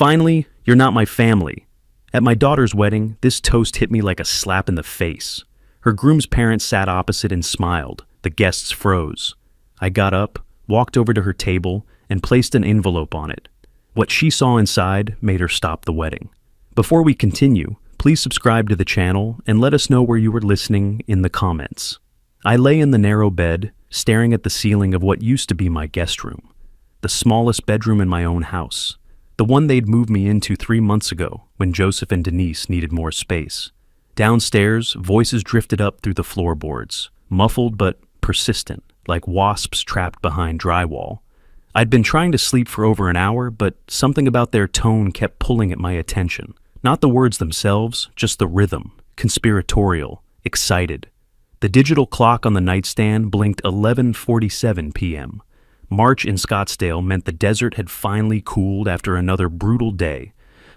Finally, you're not my family. At my daughter's wedding, this toast hit me like a slap in the face. Her groom's parents sat opposite and smiled. The guests froze. I got up, walked over to her table, and placed an envelope on it. What she saw inside made her stop the wedding. Before we continue, please subscribe to the channel and let us know where you were listening in the comments. I lay in the narrow bed, staring at the ceiling of what used to be my guest room. The smallest bedroom in my own house. The one they'd moved me into 3 months ago when Joseph and Denise needed more space. Downstairs, voices drifted up through the floorboards, muffled but persistent, like wasps trapped behind drywall. I'd been trying to sleep for over an hour, but something about their tone kept pulling at my attention. Not the words themselves, just the rhythm, conspiratorial, excited. The digital clock on the nightstand blinked 11:47 p.m. March in Scottsdale meant the desert had finally cooled after another brutal day,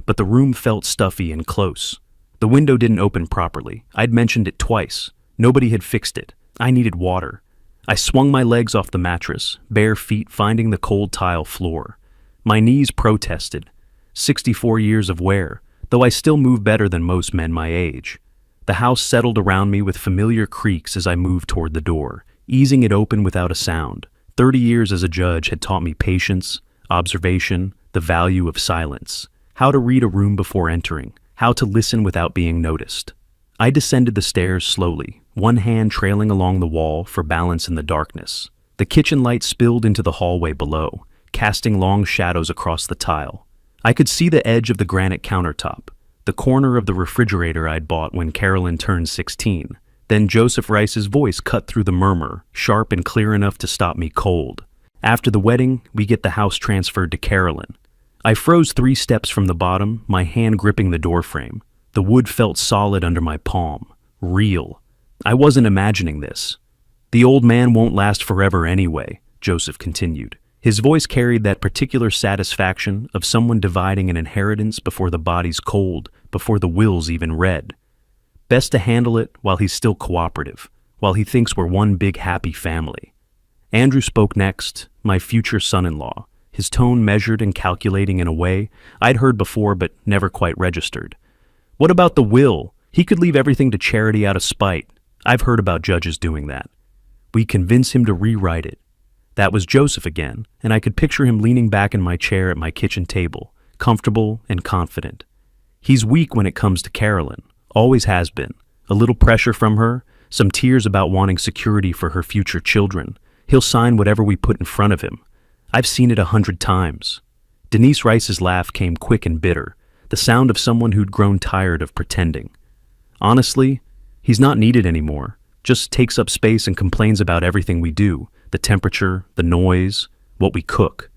but the room felt stuffy and close. The window didn't open properly. I'd mentioned it twice. Nobody had fixed it. I needed water. I swung my legs off the mattress, bare feet finding the cold tile floor. My knees protested. 64 years of wear, though I still move better than most men my age. The house settled around me with familiar creaks as I moved toward the door, easing it open without a sound. 30 years as a judge had taught me patience, observation, the value of silence, how to read a room before entering, how to listen without being noticed. I descended the stairs slowly, one hand trailing along the wall for balance in the darkness. The kitchen light spilled into the hallway below, casting long shadows across the tile. I could see the edge of the granite countertop, the corner of the refrigerator I'd bought when Carolyn turned 16. Then Joseph Rice's voice cut through the murmur, sharp and clear enough to stop me cold. After the wedding, we get the house transferred to Carolyn. I froze 3 steps from the bottom, my hand gripping the doorframe. The wood felt solid under my palm. Real. I wasn't imagining this. The old man won't last forever anyway, Joseph continued. His voice carried that particular satisfaction of someone dividing an inheritance before the body's cold, before the will's even red. Best to handle it while he's still cooperative, while he thinks we're one big happy family. Andrew spoke next, my future son-in-law, his tone measured and calculating in a way I'd heard before but never quite registered. What about the will? He could leave everything to charity out of spite. I've heard about judges doing that. We convince him to rewrite it. That was Joseph again, and I could picture him leaning back in my chair at my kitchen table, comfortable and confident. He's weak when it comes to Carolyn. Always has been. A little pressure from her, some tears about wanting security for her future children. He'll sign whatever we put in front of him. I've seen it 100 times. Denise Rice's laugh came quick and bitter, the sound of someone who'd grown tired of pretending. Honestly, he's not needed anymore. Just takes up space and complains about everything we do, the temperature, the noise, what we cook.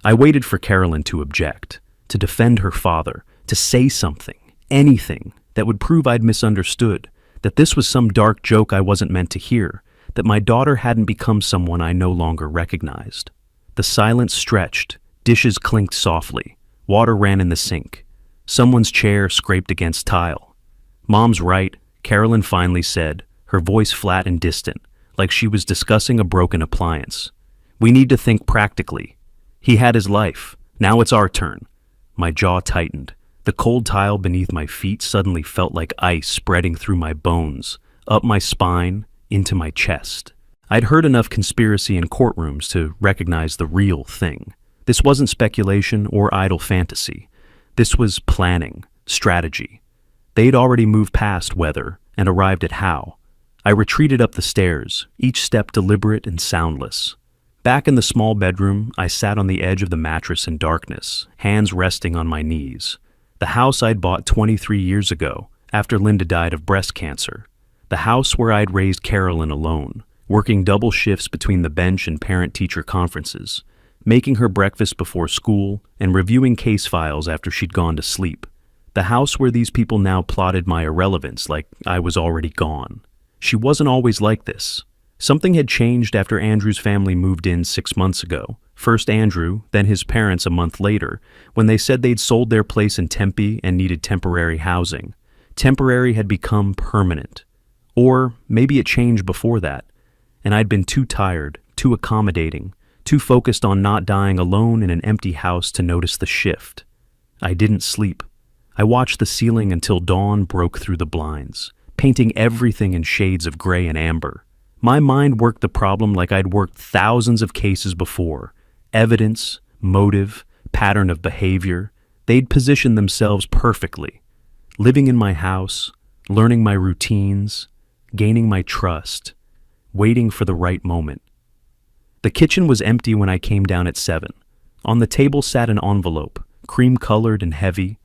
I waited for Carolyn to object, to defend her father, to say something, anything, that would prove I'd misunderstood, that this was some dark joke I wasn't meant to hear, that my daughter hadn't become someone I no longer recognized. The silence stretched, dishes clinked softly, water ran in the sink. Someone's chair scraped against tile. Mom's right, Carolyn finally said, her voice flat and distant, like she was discussing a broken appliance. We need to think practically. He had his life. Now it's our turn. My jaw tightened. The cold tile beneath my feet suddenly felt like ice spreading through my bones, up my spine, into my chest. I'd heard enough conspiracy in courtrooms to recognize the real thing. This wasn't speculation or idle fantasy. This was planning, strategy. They'd already moved past whether and arrived at how. I retreated up the stairs, each step deliberate and soundless. Back in the small bedroom, I sat on the edge of the mattress in darkness, hands resting on my knees. The house I'd bought 23 years ago, after Linda died of breast cancer. The house where I'd raised Carolyn alone, working double shifts between the bench and parent-teacher conferences, making her breakfast before school, and reviewing case files after she'd gone to sleep. The house where these people now plotted my irrelevance like I was already gone. She wasn't always like this. Something had changed after Andrew's family moved in 6 months ago. First Andrew, then his parents a month later, when they said they'd sold their place in Tempe and needed temporary housing. Temporary had become permanent. Or maybe it changed before that, and I'd been too tired, too accommodating, too focused on not dying alone in an empty house to notice the shift. I didn't sleep. I watched the ceiling until dawn broke through the blinds, painting everything in shades of gray and amber. My mind worked the problem like I'd worked thousands of cases before. Evidence, motive, pattern of behavior. They'd positioned themselves perfectly. Living in my house, learning my routines, gaining my trust, waiting for the right moment. The kitchen was empty when I came down at 7. On the table sat an envelope, cream-colored and heavy,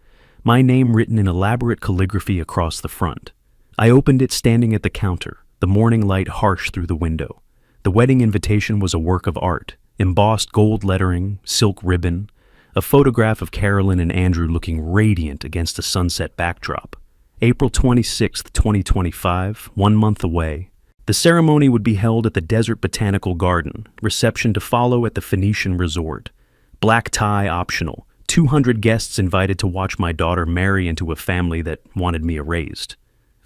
my name written in elaborate calligraphy across the front. I opened it standing at the counter, the morning light harsh through the window. The wedding invitation was a work of art, embossed gold lettering, silk ribbon, a photograph of Carolyn and Andrew looking radiant against a sunset backdrop. April 26, 2025, 1 month away. The ceremony would be held at the Desert Botanical Garden, reception to follow at the Phoenician Resort. Black tie optional, 200 guests invited to watch my daughter marry into a family that wanted me erased.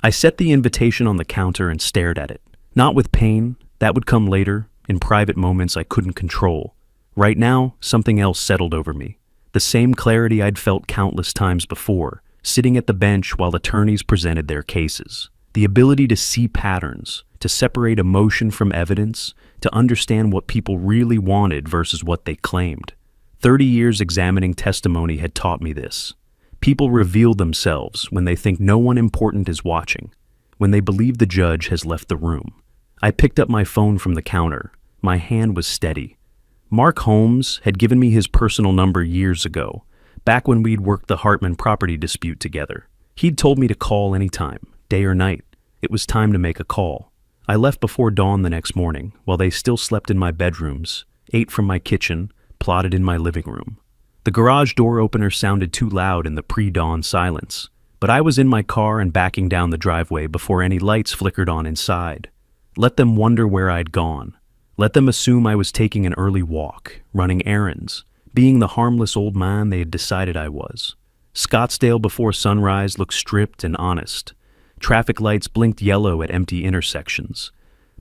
I set the invitation on the counter and stared at it. Not with pain, that would come later, in private moments I couldn't control. Right now, something else settled over me. The same clarity I'd felt countless times before, sitting at the bench while attorneys presented their cases. The ability to see patterns, to separate emotion from evidence, to understand what people really wanted versus what they claimed. 30 years examining testimony had taught me this. People reveal themselves when they think no one important is watching, when they believe the judge has left the room. I picked up my phone from the counter. My hand was steady. Mark Holmes had given me his personal number years ago, back when we'd worked the Hartman property dispute together. He'd told me to call anytime, day or night. It was time to make a call. I left before dawn the next morning, while they still slept in my bedrooms, ate from my kitchen, plotted in my living room. The garage door opener sounded too loud in the pre-dawn silence, but I was in my car and backing down the driveway before any lights flickered on inside. Let them wonder where I'd gone. Let them assume I was taking an early walk, running errands, being the harmless old man they had decided I was. Scottsdale before sunrise looked stripped and honest. Traffic lights blinked yellow at empty intersections.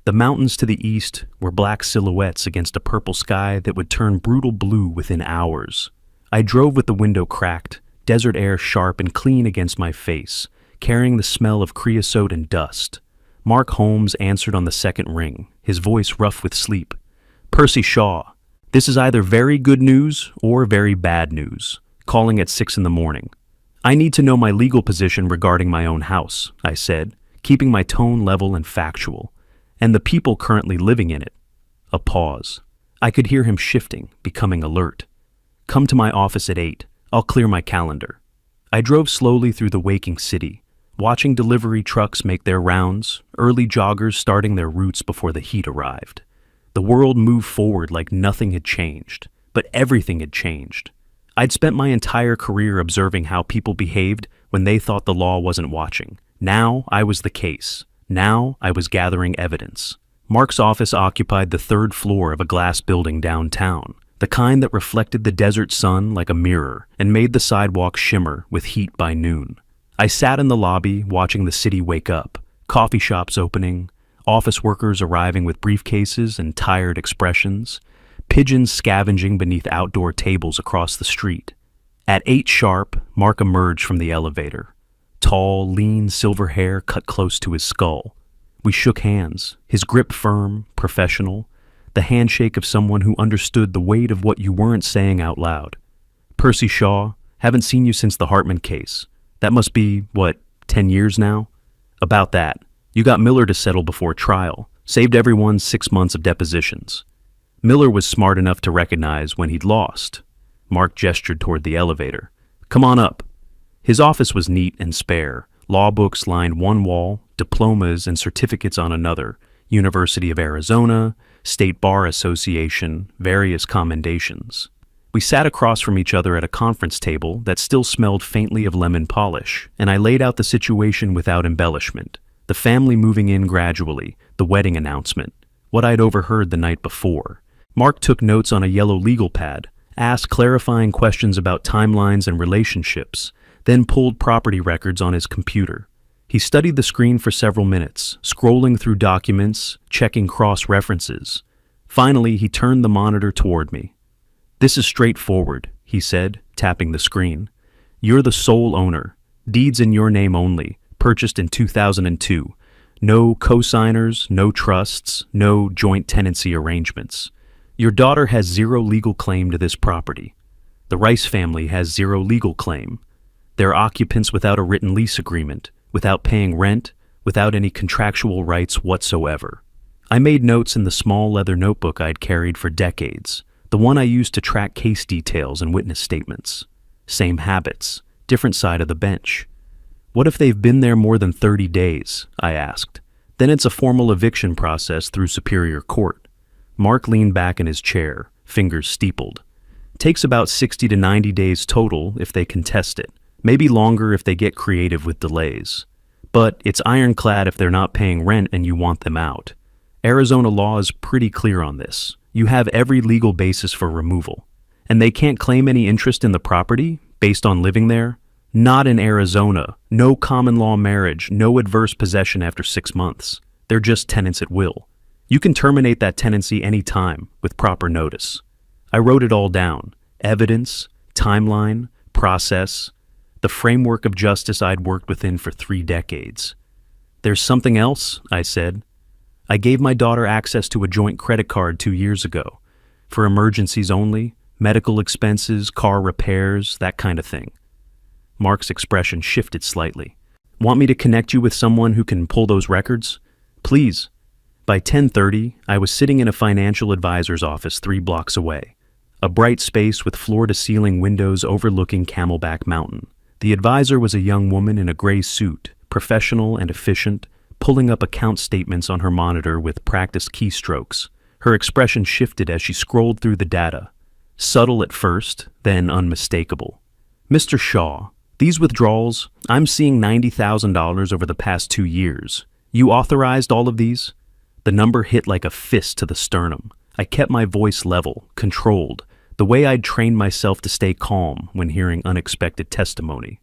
The mountains to the east were black silhouettes against a purple sky that would turn brutal blue within hours. I drove with the window cracked, desert air sharp and clean against my face, carrying the smell of creosote and dust. Mark Holmes answered on the second ring, his voice rough with sleep. "Percy Shaw, this is either very good news or very bad news. Calling at 6 in the morning. I need to know my legal position regarding my own house," I said, keeping my tone level and factual, "and the people currently living in it." A pause. I could hear him shifting, becoming alert. "Come to my office at 8. I'll clear my calendar." I drove slowly through the waking city, watching delivery trucks make their rounds, early joggers starting their routes before the heat arrived. The world moved forward like nothing had changed, but everything had changed. I'd spent my entire career observing how people behaved when they thought the law wasn't watching. Now I was the case. Now I was gathering evidence. Mark's office occupied the 3rd floor of a glass building downtown, the kind that reflected the desert sun like a mirror and made the sidewalk shimmer with heat by noon. I sat in the lobby watching the city wake up, coffee shops opening, office workers arriving with briefcases and tired expressions, pigeons scavenging beneath outdoor tables across the street. At 8 sharp, Mark emerged from the elevator. Tall, lean, silver hair cut close to his skull. We shook hands, his grip firm, professional, the handshake of someone who understood the weight of what you weren't saying out loud. "Percy Shaw, haven't seen you since the Hartman case. That must be, 10 years now?" "About that. You got Miller to settle before trial, saved everyone 6 months of depositions." Miller was smart enough to recognize when he'd lost. Mark gestured toward the elevator. "Come on up." His office was neat and spare. Law books lined one wall, diplomas and certificates on another, University of Arizona, State Bar Association, various commendations. We sat across from each other at a conference table that still smelled faintly of lemon polish, and I laid out the situation without embellishment. The family moving in gradually, the wedding announcement, what I'd overheard the night before. Mark took notes on a yellow legal pad, asked clarifying questions about timelines and relationships, then pulled property records on his computer. He studied the screen for several minutes, scrolling through documents, checking cross-references. Finally, he turned the monitor toward me. "This is straightforward," he said, tapping the screen. You're the sole owner. Deeds in your name only. Purchased in 2002. No co-signers, no trusts, no joint tenancy arrangements. Your daughter has zero legal claim to this property. The Rice family has zero legal claim. They're occupants without a written lease agreement, without paying rent, without any contractual rights whatsoever. I made notes in the small leather notebook I'd carried for decades, the one I used to track case details and witness statements. Same habits, different side of the bench. What if they've been there more than 30 days? I asked. Then it's a formal eviction process through Superior Court. Mark leaned back in his chair, fingers steepled. Takes about 60 to 90 days total if they contest it, maybe longer if they get creative with delays. But it's ironclad if they're not paying rent and you want them out. Arizona law is pretty clear on this. You have every legal basis for removal. And they can't claim any interest in the property based on living there? Not in Arizona. No common law marriage, no adverse possession after 6 months. They're just tenants at will. You can terminate that tenancy any time with proper notice. I wrote it all down. Evidence, timeline, process, the framework of justice I'd worked within for 3 decades. There's something else, I said. I gave my daughter access to a joint credit card 2 years ago. For emergencies only, medical expenses, car repairs, that kind of thing. Mark's expression shifted slightly. Want me to connect you with someone who can pull those records? Please. By 10:30, I was sitting in a financial advisor's office 3 blocks away. A bright space with floor-to-ceiling windows overlooking Camelback Mountain. The advisor was a young woman in a gray suit, professional and efficient, pulling up account statements on her monitor with practiced keystrokes. Her expression shifted as she scrolled through the data. Subtle at first, then unmistakable. Mr. Shaw, these withdrawals, I'm seeing $90,000 over the past 2 years. You authorized all of these? The number hit like a fist to the sternum. I kept my voice level, controlled, the way I'd trained myself to stay calm when hearing unexpected testimony.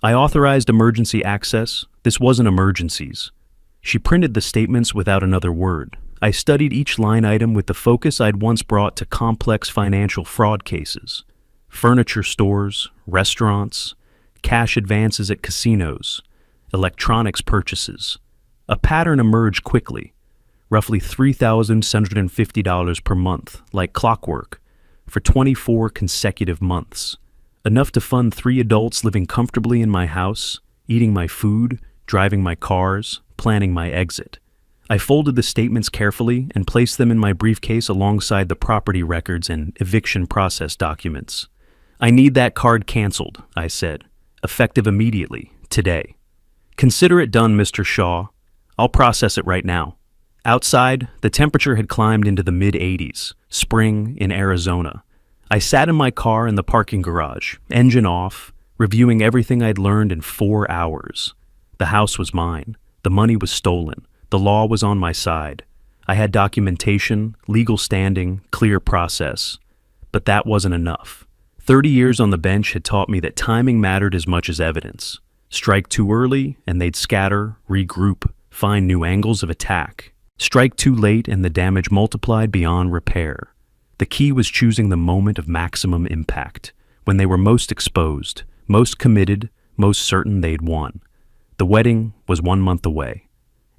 I authorized emergency access. This wasn't emergencies. She printed the statements without another word. I studied each line item with the focus I'd once brought to complex financial fraud cases. Furniture stores, restaurants, cash advances at casinos, electronics purchases. A pattern emerged quickly. Roughly $3,750 per month, like clockwork, for 24 consecutive months. Enough to fund 3 adults living comfortably in my house, eating my food, driving my cars, planning my exit. I folded the statements carefully and placed them in my briefcase alongside the property records and eviction process documents. I need that card canceled, I said, effective immediately, today. Consider it done, Mr. Shaw. I'll process it right now. Outside, the temperature had climbed into the mid-80s, spring in Arizona. I sat in my car in the parking garage, engine off, reviewing everything I'd learned in 4 hours. The house was mine. The money was stolen. The law was on my side. I had documentation, legal standing, clear process. But that wasn't enough. 30 years on the bench had taught me that timing mattered as much as evidence. Strike too early, and they'd scatter, regroup, find new angles of attack. Strike too late, and the damage multiplied beyond repair. The key was choosing the moment of maximum impact, when they were most exposed, most committed, most certain they'd won. The wedding was 1 month away.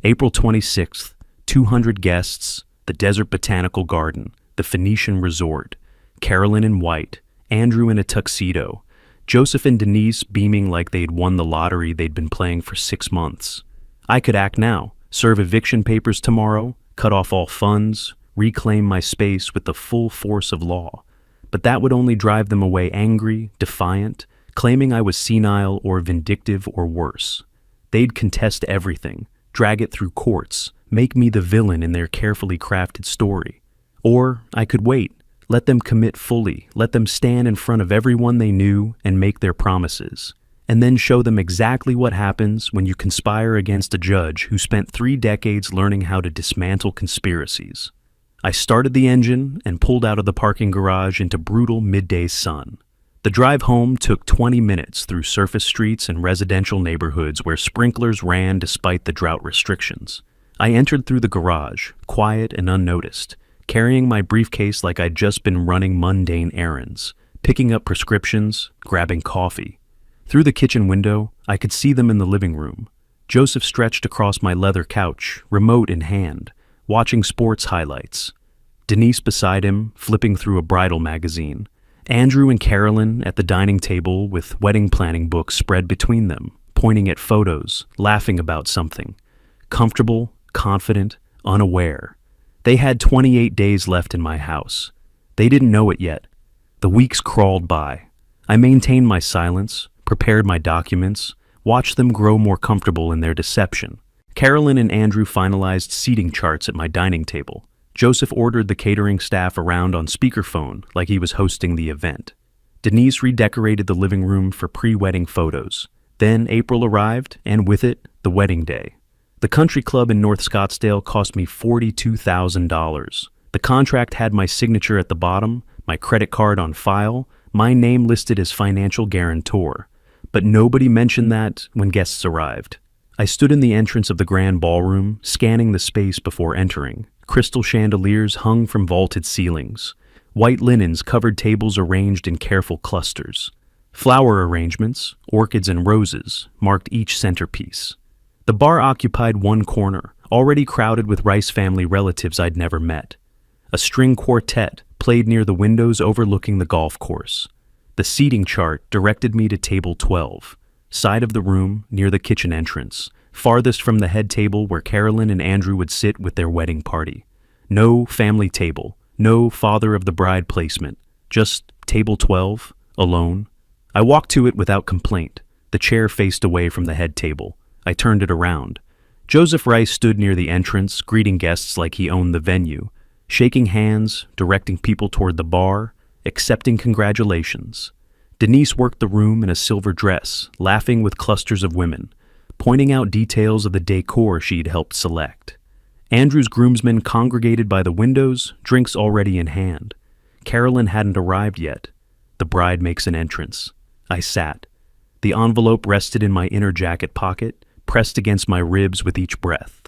April 26th, 200 guests, the Desert Botanical Garden, the Phoenician Resort, Carolyn in white, Andrew in a tuxedo, Joseph and Denise beaming like they'd won the lottery they'd been playing for 6 months. I could act now, serve eviction papers tomorrow, cut off all funds, reclaim my space with the full force of law. But that would only drive them away angry, defiant, claiming I was senile or vindictive or worse. They'd contest everything, drag it through courts, make me the villain in their carefully crafted story. Or I could wait, let them commit fully, let them stand in front of everyone they knew and make their promises, and then show them exactly what happens when you conspire against a judge who spent 3 decades learning how to dismantle conspiracies. I started the engine and pulled out of the parking garage into brutal midday sun. The drive home took 20 minutes through surface streets and residential neighborhoods where sprinklers ran despite the drought restrictions. I entered through the garage, quiet and unnoticed, carrying my briefcase like I'd just been running mundane errands, picking up prescriptions, grabbing coffee. Through the kitchen window, I could see them in the living room. Joseph stretched across my leather couch, remote in hand, watching sports highlights. Denise beside him, flipping through a bridal magazine. Andrew and Carolyn at the dining table with wedding planning books spread between them, pointing at photos, laughing about something. Comfortable, confident, unaware. They had 28 days left in my house. They didn't know it yet. The weeks crawled by. I maintained my silence, prepared my documents, watched them grow more comfortable in their deception. Carolyn and Andrew finalized seating charts at my dining table. Joseph ordered the catering staff around on speakerphone like he was hosting the event. Denise redecorated the living room for pre-wedding photos. Then April arrived, and with it, the wedding day. The country club in North Scottsdale cost me $42,000. The contract had my signature at the bottom, my credit card on file, my name listed as financial guarantor. But nobody mentioned that when guests arrived. I stood in the entrance of the grand ballroom, scanning the space before entering. Crystal chandeliers hung from vaulted ceilings. White linens covered tables arranged in careful clusters. Flower arrangements, orchids and roses, marked each centerpiece. The bar occupied one corner, already crowded with Rice family relatives I'd never met. A string quartet played near the windows overlooking the golf course. The seating chart directed me to table 12, side of the room near the kitchen entrance, farthest from the head table where Carolyn and Andrew would sit with their wedding party. No family table, no father of the bride placement, just table 12, alone. I walked to it without complaint. The chair faced away from the head table. I turned it around. Joseph Rice stood near the entrance, greeting guests like he owned the venue, shaking hands, directing people toward the bar, accepting congratulations. Denise worked the room in a silver dress, laughing with clusters of women, pointing out details of the decor she'd helped select. Andrew's groomsmen congregated by the windows, drinks already in hand. Carolyn hadn't arrived yet. The bride makes an entrance. I sat. The envelope rested in my inner jacket pocket, pressed against my ribs with each breath.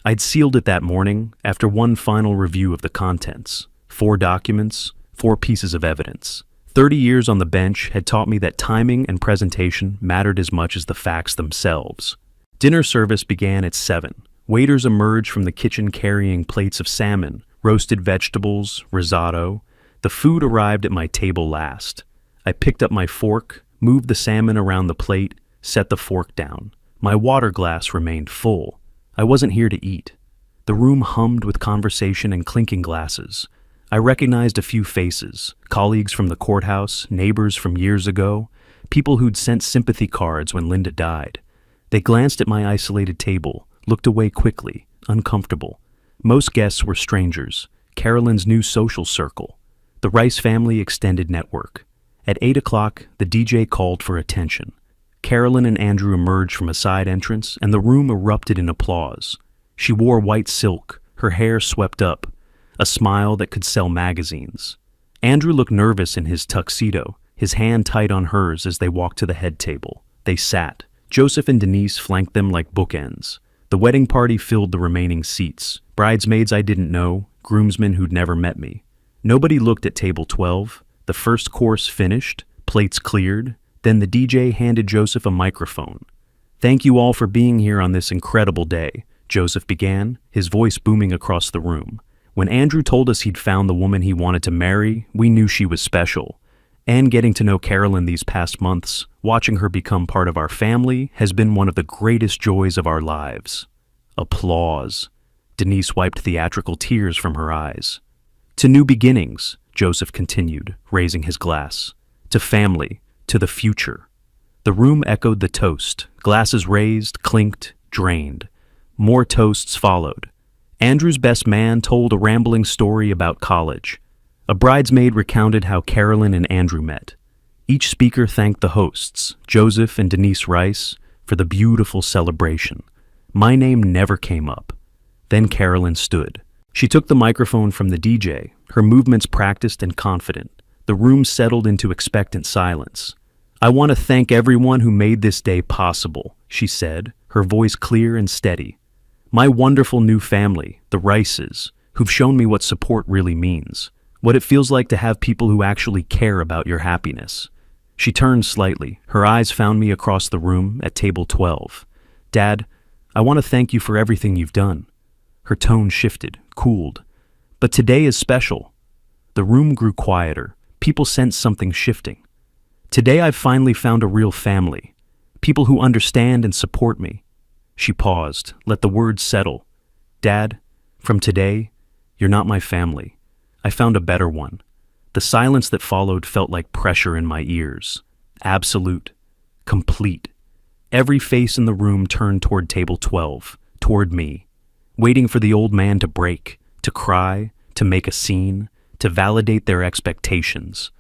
I'd sealed it that morning, after one final review of the contents. 4 documents, 4 pieces of evidence. 30 years on the bench had taught me that timing and presentation mattered as much as the facts themselves. Dinner service began at 7. Waiters emerged from the kitchen carrying plates of salmon, roasted vegetables, risotto. The food arrived at my table last. I picked up my fork, moved the salmon around the plate, set the fork down. My water glass remained full. I wasn't here to eat. The room hummed with conversation and clinking glasses. I recognized a few faces, colleagues from the courthouse, neighbors from years ago, people who'd sent sympathy cards when Linda died. They glanced at my isolated table, looked away quickly, uncomfortable. Most guests were strangers, Carolyn's new social circle, the Rice family extended network. At 8 o'clock, the DJ called for attention. Carolyn and Andrew emerged from a side entrance, and the room erupted in applause. She wore white silk, her hair swept up, a smile that could sell magazines. Andrew looked nervous in his tuxedo, his hand tight on hers as they walked to the head table. They sat. Joseph and Denise flanked them like bookends. The wedding party filled the remaining seats. Bridesmaids I didn't know, groomsmen who'd never met me. Nobody looked at table 12. The first course finished, plates cleared. Then the DJ handed Joseph a microphone. "Thank you all for being here on this incredible day," Joseph began, his voice booming across the room. When Andrew told us he'd found the woman he wanted to marry, we knew she was special. And getting to know Carolyn these past months, watching her become part of our family, has been one of the greatest joys of our lives. Applause. Denise wiped theatrical tears from her eyes. "To new beginnings," Joseph continued, raising his glass. "To family. To the future." The room echoed the toast. Glasses raised, clinked, drained. More toasts followed. Andrew's best man told a rambling story about college. A bridesmaid recounted how Carolyn and Andrew met. Each speaker thanked the hosts, Joseph and Denise Rice, for the beautiful celebration. My name never came up. Then Carolyn stood. She took the microphone from the DJ, her movements practiced and confident. The room settled into expectant silence. "I want to thank everyone who made this day possible," she said, her voice clear and steady. "My wonderful new family, the Rices, who've shown me what support really means, what it feels like to have people who actually care about your happiness. She turned slightly. Her eyes found me across the room at table 12. Dad, I want to thank you for everything you've done. Her tone shifted, cooled. But today is special. The room grew quieter. People sensed something shifting. Today I've finally found a real family. People who understand and support me. She paused, let the words settle. Dad, from today, you're not my family. I found a better one. The silence that followed felt like pressure in my ears. Absolute. Complete. Every face in the room turned toward table 12, toward me, waiting for the old man to break, to cry, to make a scene, to validate their expectations.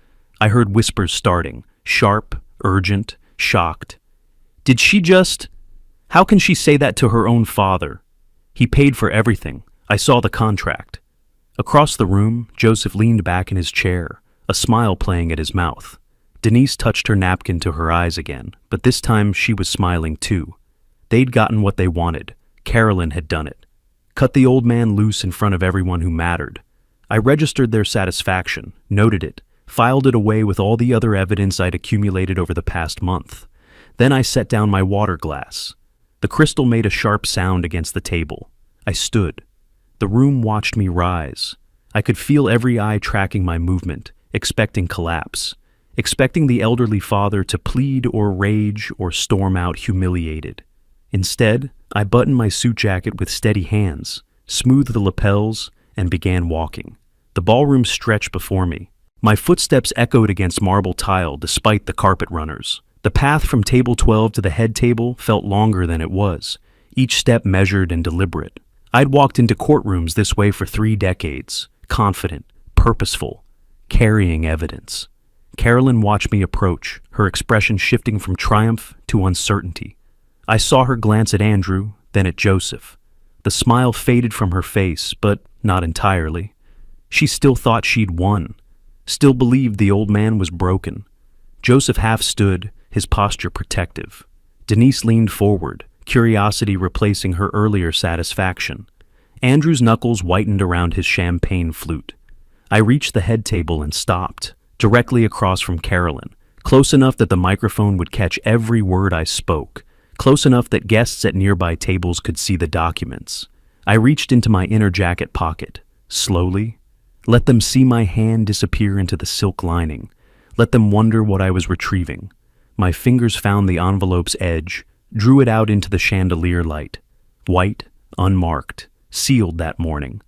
I heard whispers starting, sharp, urgent, shocked. Did she just... How can she say that to her own father? He paid for everything. I saw the contract. Across the room, Joseph leaned back in his chair, a smile playing at his mouth. Denise touched her napkin to her eyes again, but this time she was smiling too. They'd gotten what they wanted. Carolyn had done it. Cut the old man loose in front of everyone who mattered. I registered their satisfaction, noted it, filed it away with all the other evidence I'd accumulated over the past month. Then I set down my water glass. The crystal made a sharp sound against the table. I stood. The room watched me rise. I could feel every eye tracking my movement, expecting collapse, expecting the elderly father to plead or rage or storm out humiliated. Instead, I buttoned my suit jacket with steady hands, smoothed the lapels, and began walking. The ballroom stretched before me. My footsteps echoed against marble tile despite the carpet runners. The path from table 12 to the head table felt longer than it was, each step measured and deliberate. I'd walked into courtrooms this way for 3 decades, confident, purposeful, carrying evidence. Carolyn watched me approach, her expression shifting from triumph to uncertainty. I saw her glance at Andrew, then at Joseph. The smile faded from her face, but not entirely. She still thought she'd won, still believed the old man was broken. Joseph half stood, his posture protective. Denise leaned forward, curiosity replacing her earlier satisfaction. Andrew's knuckles whitened around his champagne flute. I reached the head table and stopped, directly across from Carolyn, close enough that the microphone would catch every word I spoke, close enough that guests at nearby tables could see the documents. I reached into my inner jacket pocket, slowly, let them see my hand disappear into the silk lining, let them wonder what I was retrieving. My fingers found the envelope's edge, drew it out into the chandelier light. White, unmarked, sealed that morning.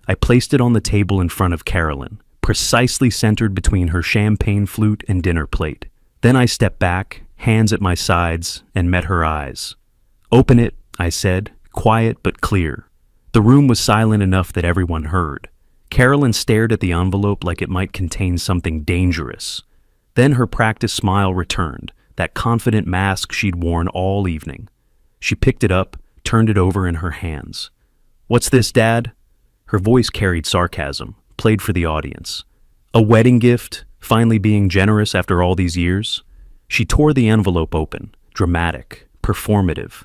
I placed it on the table in front of Carolyn, precisely centered between her champagne flute and dinner plate. Then I stepped back, hands at my sides, and met her eyes. "Open it," I said, quiet but clear. The room was silent enough that everyone heard. Carolyn stared at the envelope like it might contain something dangerous. Then her practiced smile returned, that confident mask she'd worn all evening. She picked it up, turned it over in her hands. "What's this, Dad?" Her voice carried sarcasm, played for the audience. "A wedding gift, finally being generous after all these years?" She tore the envelope open, dramatic, performative,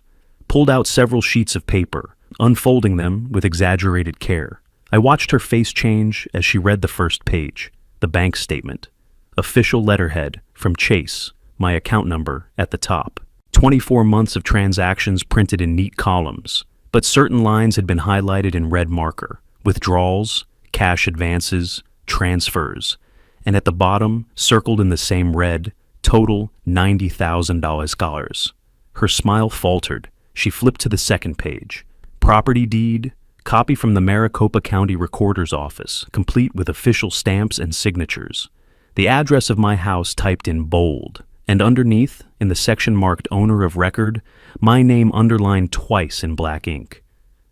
pulled out several sheets of paper, unfolding them with exaggerated care. I watched her face change as she read the first page, the bank statement. Official letterhead from Chase, my account number at the top. 24 months of transactions printed in neat columns, but certain lines had been highlighted in red marker. Withdrawals, cash advances, transfers, and at the bottom, circled in the same red, total $90,000. Her smile faltered. She flipped to the second page. Property deed, copy from the Maricopa County Recorder's Office, complete with official stamps and signatures. The address of my house typed in bold, and underneath, in the section marked owner of record, my name underlined twice in black ink.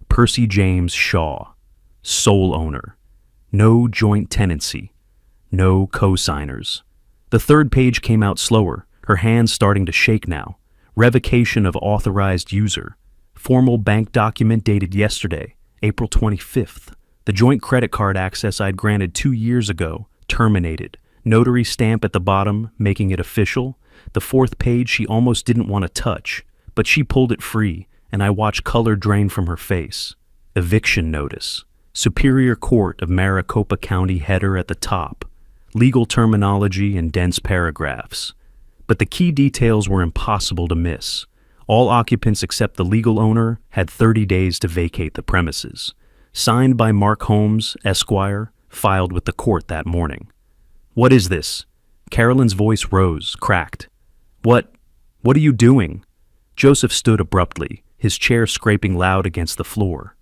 Percy James Shaw, sole owner. No joint tenancy. No co-signers. The third page came out slower, her hands starting to shake now. Revocation of authorized user. Formal bank document dated yesterday, April 25th. The joint credit card access I'd granted 2 years ago, terminated. Notary stamp at the bottom, making it official. The fourth page she almost didn't want to touch, but she pulled it free, and I watched color drain from her face. Eviction notice. Superior Court of Maricopa County header at the top. Legal terminology in dense paragraphs. but the key details were impossible to miss. All occupants except the legal owner had 30 days to vacate the premises. Signed by Mark Holmes, Esquire, filed with the court that morning. "What is this?" Carolyn's voice rose, cracked. What are you doing?" Joseph stood abruptly, his chair scraping loud against the floor.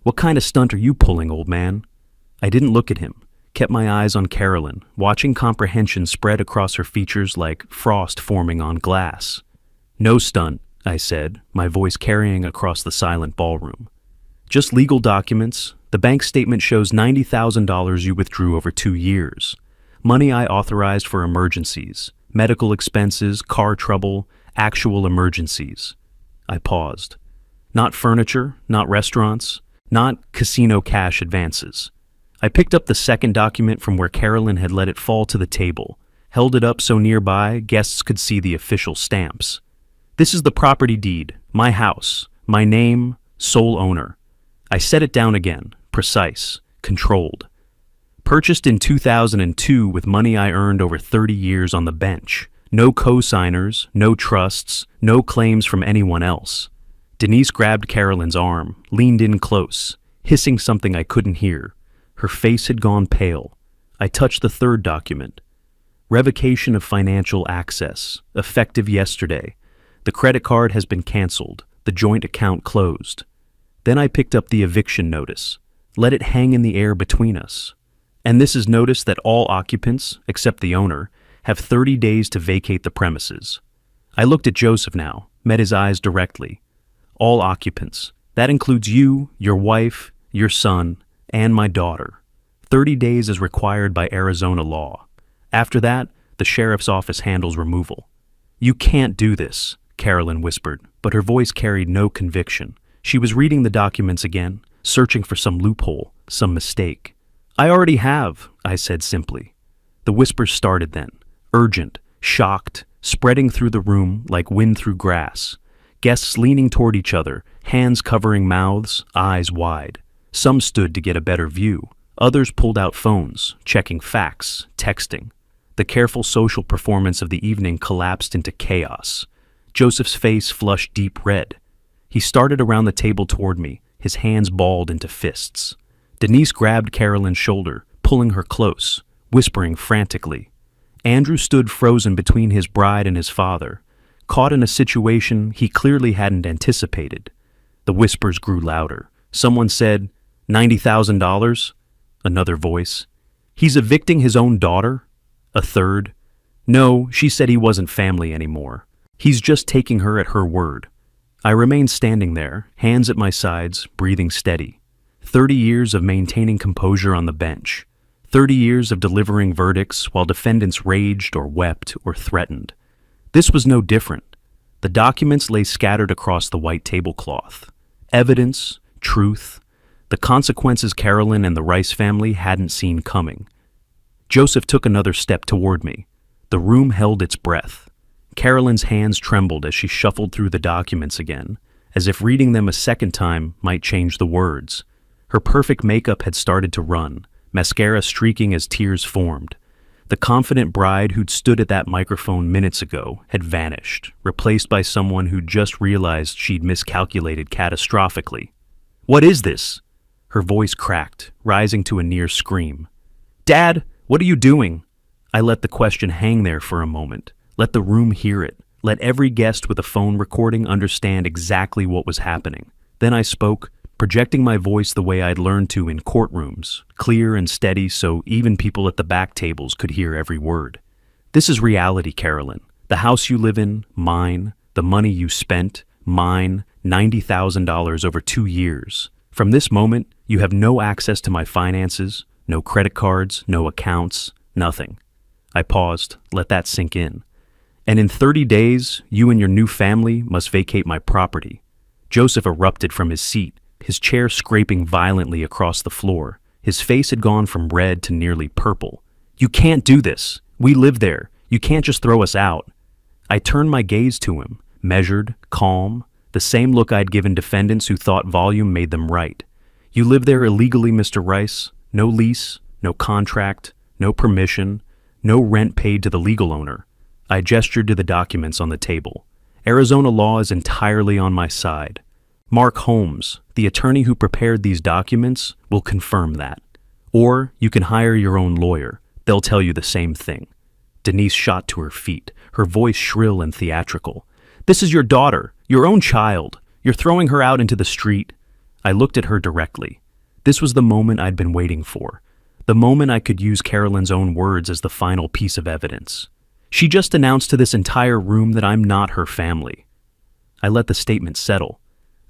"What kind of stunt are you pulling, old man?" I didn't look at him, kept my eyes on Carolyn, watching comprehension spread across her features like frost forming on glass. "No stunt," I said, my voice carrying across the silent ballroom. "Just legal documents. The bank statement shows $90,000 you withdrew over 2 years. Money I authorized for emergencies, medical expenses, car trouble, actual emergencies." I paused. Not furniture, not restaurants, not casino cash advances. I picked up the second document from where Carolyn had let it fall to the table, held it up so nearby guests could see the official stamps. "This is the property deed, my house, my name, sole owner." I set it down again, precise, controlled. "Purchased in 2002 with money I earned over 30 years on the bench. No co-signers, no trusts, no claims from anyone else." Denise grabbed Carolyn's arm, leaned in close, hissing something I couldn't hear. Her face had gone pale. I touched the third document. "Revocation of financial access, effective yesterday. The credit card has been canceled, the joint account closed." Then I picked up the eviction notice, let it hang in the air between us. "And this is notice that all occupants, except the owner, have 30 days to vacate the premises." I looked at Joseph now, met his eyes directly. "All occupants. That includes you, your wife, your son, and my daughter. 30 days is required by Arizona law. After that, the sheriff's office handles removal." "You can't do this," Carolyn whispered, but her voice carried no conviction. She was reading the documents again, searching for some loophole, some mistake. "I already have," I said simply. The whispers started then, urgent, shocked, spreading through the room like wind through grass. Guests leaning toward each other, hands covering mouths, eyes wide. Some stood to get a better view. Others pulled out phones, checking facts, texting. The careful social performance of the evening collapsed into chaos. Joseph's face flushed deep red. He started around the table toward me, his hands balled into fists. Denise grabbed Carolyn's shoulder, pulling her close, whispering frantically. Andrew stood frozen between his bride and his father, caught in a situation he clearly hadn't anticipated. The whispers grew louder. Someone said, $90,000? Another voice. "He's evicting his own daughter?" A third. "No, she said he wasn't family anymore. He's just taking her at her word." I remained standing there, hands at my sides, breathing steady. 30 years of maintaining composure on the bench. 30 years of delivering verdicts while defendants raged or wept or threatened. This was no different. The documents lay scattered across the white tablecloth. Evidence, truth, the consequences Carolyn and the Rice family hadn't seen coming. Joseph took another step toward me. The room held its breath. Carolyn's hands trembled as she shuffled through the documents again, as if reading them a second time might change the words. Her perfect makeup had started to run, mascara streaking as tears formed. The confident bride who'd stood at that microphone minutes ago had vanished, replaced by someone who'd just realized she'd miscalculated catastrophically. "What is this?" Her voice cracked, rising to a near scream. "Dad, what are you doing?" I let the question hang there for a moment. Let the room hear it. Let every guest with a phone recording understand exactly what was happening. Then I spoke, projecting my voice the way I'd learned to in courtrooms, clear and steady so even people at the back tables could hear every word. "This is reality, Carolyn. The house you live in, mine. The money you spent, mine. $90,000 over 2 years. From this moment, you have no access to my finances, no credit cards, no accounts, nothing." I paused, let that sink in. "And in 30 days, you and your new family must vacate my property." Joseph erupted from his seat, his chair scraping violently across the floor. His face had gone from red to nearly purple. "You can't do this. We live there. You can't just throw us out." I turned my gaze to him, measured, calm, the same look I'd given defendants who thought volume made them right. "You live there illegally, Mr. Rice. No lease, no contract, no permission, no rent paid to the legal owner. I gestured to the documents on the table. Arizona law is entirely on my side. Mark Holmes, the attorney who prepared these documents, will confirm that. Or you can hire your own lawyer. They'll tell you the same thing. Denise shot to her feet, her voice shrill and theatrical. This is your daughter, your own child. You're throwing her out into the street. I looked at her directly. This was the moment I'd been waiting for. The moment I could use Carolyn's own words as the final piece of evidence. She just announced to this entire room that I'm not her family. I let the statement settle.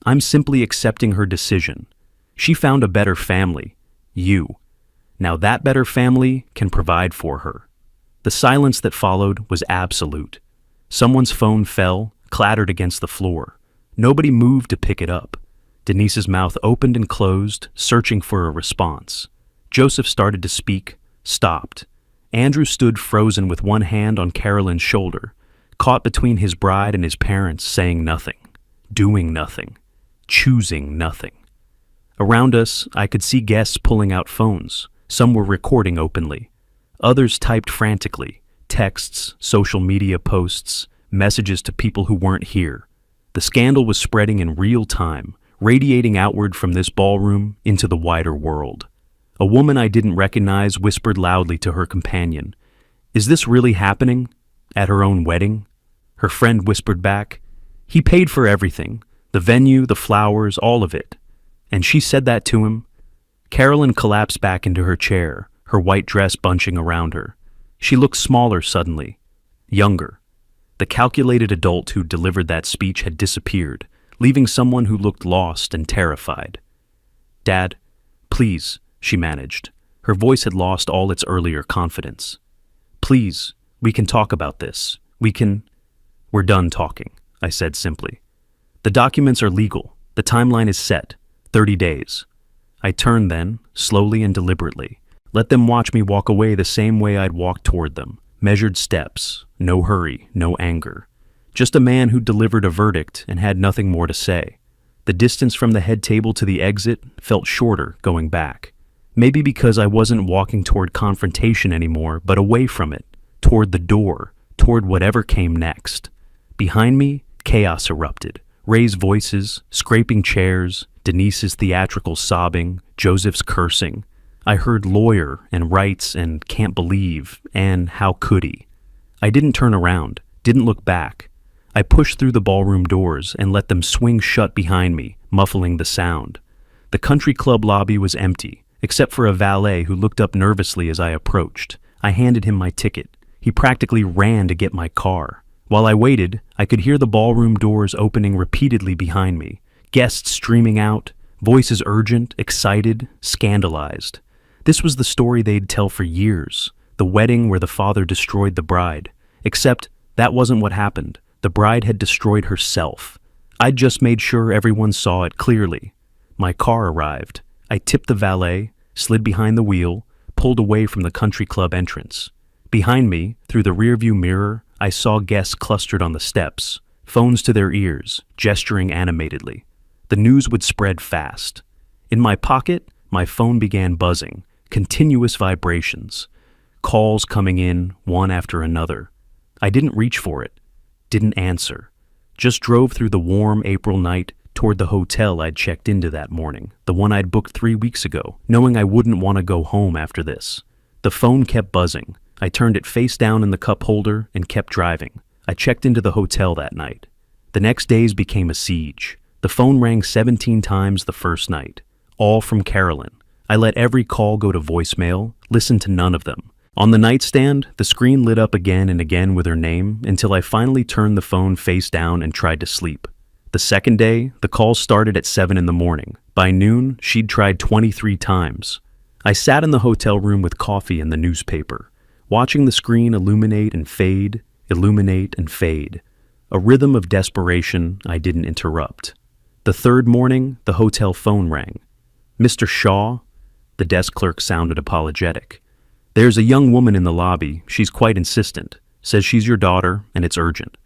I'm simply accepting her decision. She found a better family. You. Now that better family can provide for her. The silence that followed was absolute. Someone's phone fell, clattered against the floor. Nobody moved to pick it up. Denise's mouth opened and closed, searching for a response. Joseph started to speak, stopped. Andrew stood frozen with one hand on Carolyn's shoulder, caught between his bride and his parents, saying nothing, doing nothing, choosing nothing. Around us, I could see guests pulling out phones. Some were recording openly. Others typed frantically, texts, social media posts, messages to people who weren't here. The scandal was spreading in real time, radiating outward from this ballroom into the wider world. A woman I didn't recognize whispered loudly to her companion, "Is this really happening? At her own wedding?" Her friend whispered back, "He paid for everything, the venue, the flowers, all of it." And she said that to him. Carolyn collapsed back into her chair, her white dress bunching around her. She looked smaller suddenly, younger. The calculated adult who delivered that speech had disappeared, leaving someone who looked lost and terrified. "Dad, please," she managed. Her voice had lost all its earlier confidence. "Please, we can talk about this. We're done talking," I said simply. "The documents are legal. The timeline is set. 30 days. I turned then, slowly and deliberately. Let them watch me walk away the same way I'd walked toward them. Measured steps, no hurry, no anger. Just a man who delivered a verdict and had nothing more to say. The distance from the head table to the exit felt shorter going back. Maybe because I wasn't walking toward confrontation anymore, but away from it, toward the door, toward whatever came next. Behind me, chaos erupted. Raised voices, scraping chairs, Denise's theatrical sobbing, Joseph's cursing. I heard lawyer and rights and can't believe and how could he. I didn't turn around, didn't look back. I pushed through the ballroom doors and let them swing shut behind me, muffling the sound. The country club lobby was empty, except for a valet who looked up nervously as I approached. I handed him my ticket. He practically ran to get my car. While I waited, I could hear the ballroom doors opening repeatedly behind me, guests streaming out, voices urgent, excited, scandalized. This was the story they'd tell for years, the wedding where the father destroyed the bride. Except that wasn't what happened. The bride had destroyed herself. I'd just made sure everyone saw it clearly. My car arrived. I tipped the valet, slid behind the wheel, pulled away from the country club entrance. Behind me, through the rearview mirror, I saw guests clustered on the steps, phones to their ears, gesturing animatedly. The news would spread fast. In my pocket, my phone began buzzing, continuous vibrations. Calls coming in, one after another. I didn't reach for it, didn't answer. Just drove through the warm April night toward the hotel I'd checked into that morning, the one I'd booked 3 weeks ago, knowing I wouldn't want to go home after this. The phone kept buzzing. I turned it face down in the cup holder and kept driving. I checked into the hotel that night. The next days became a siege. The phone rang 17 times the first night, all from Carolyn. I let every call go to voicemail, listened to none of them. On the nightstand, the screen lit up again and again with her name until I finally turned the phone face down and tried to sleep. The second day, the calls started at 7 in the morning. By noon, she'd tried 23 times. I sat in the hotel room with coffee and the newspaper, watching the screen illuminate and fade, a rhythm of desperation I didn't interrupt. The third morning, the hotel phone rang. "Mr. Shaw?" The desk clerk sounded apologetic. "There's a young woman in the lobby. She's quite insistent. Says she's your daughter, and it's urgent."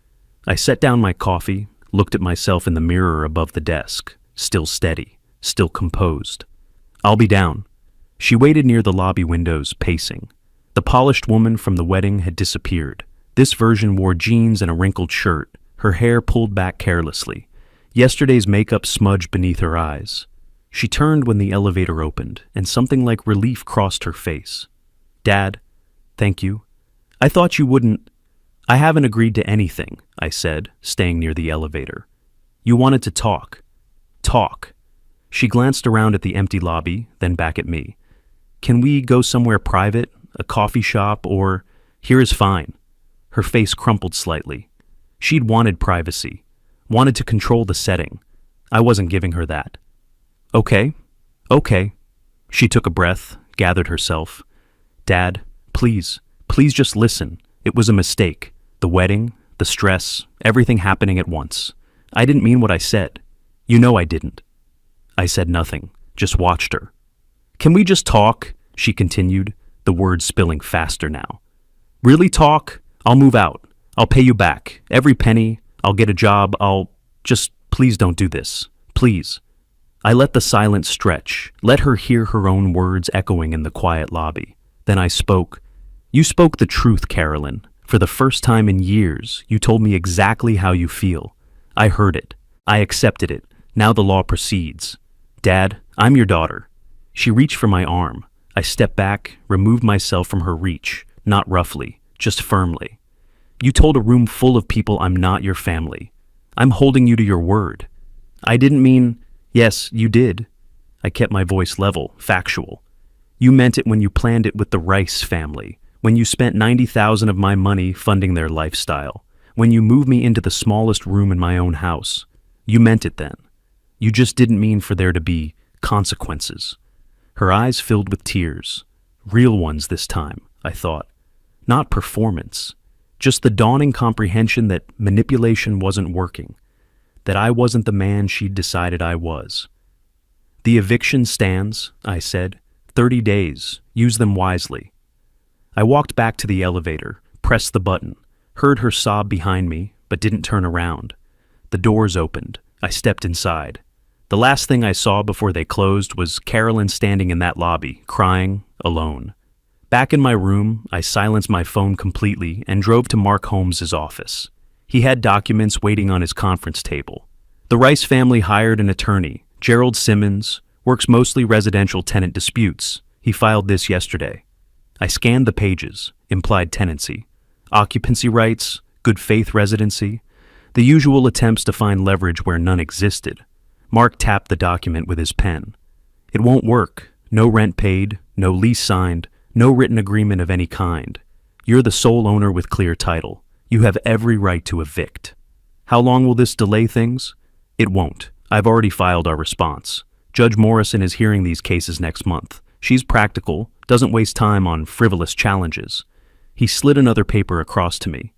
I set down my coffee, looked at myself in the mirror above the desk, still steady, still composed. "I'll be down." She waited near the lobby windows, pacing. The polished woman from the wedding had disappeared. This version wore jeans and a wrinkled shirt, her hair pulled back carelessly. Yesterday's makeup smudged beneath her eyes. She turned when the elevator opened, and something like relief crossed her face. "Dad, thank you. I thought you wouldn't—" "I haven't agreed to anything," I said, staying near the elevator. "You wanted to talk. Talk." She glanced around at the empty lobby, then back at me. "Can we go somewhere private? A coffee shop, or—" "Here is fine." Her face crumpled slightly. She'd wanted privacy, wanted to control the setting. I wasn't giving her that. Okay. She took a breath, gathered herself. "Dad, please just listen. It was a mistake. The wedding, the stress, everything happening at once. I didn't mean what I said. You know I didn't." I said nothing, just watched her. "Can we just talk?" she continued, the words spilling faster now. "Really talk? I'll move out. I'll pay you back. Every penny. I'll get a job. Just please don't do this. Please." I let the silence stretch, let her hear her own words echoing in the quiet lobby. Then I spoke. "You spoke the truth, Carolyn. For the first time in years, you told me exactly how you feel. I heard it. I accepted it. Now the law proceeds. Dad, I'm your daughter." She reached for my arm. I stepped back, removed myself from her reach, not roughly, just firmly. "You told a room full of people I'm not your family. I'm holding you to your word." "I didn't mean—" "Yes, you did." I kept my voice level, factual. "You meant it when you planned it with the Rice family, when you spent $90,000 of my money funding their lifestyle, when you moved me into the smallest room in my own house. You meant it then. You just didn't mean for there to be consequences." Her eyes filled with tears. Real ones this time, I thought. Not performance. Just the dawning comprehension that manipulation wasn't working. That I wasn't the man she'd decided I was. "The eviction stands," I said. 30 days. Use them wisely." I walked back to the elevator, pressed the button, heard her sob behind me, but didn't turn around. The doors opened. I stepped inside. The last thing I saw before they closed was Carolyn standing in that lobby, crying, alone. Back in my room, I silenced my phone completely and drove to Mark Holmes's office. He had documents waiting on his conference table. The Rice family hired an attorney, Gerald Simmons, works mostly residential tenant disputes. He filed this yesterday. I scanned the pages, implied tenancy, occupancy rights, good faith residency, the usual attempts to find leverage where none existed. Mark tapped the document with his pen. "It won't work. No rent paid, no lease signed, no written agreement of any kind. You're the sole owner with clear title. You have every right to evict." "How long will this delay things?" "It won't. I've already filed our response. Judge Morrison is hearing these cases next month. She's practical, doesn't waste time on frivolous challenges." He slid another paper across to me.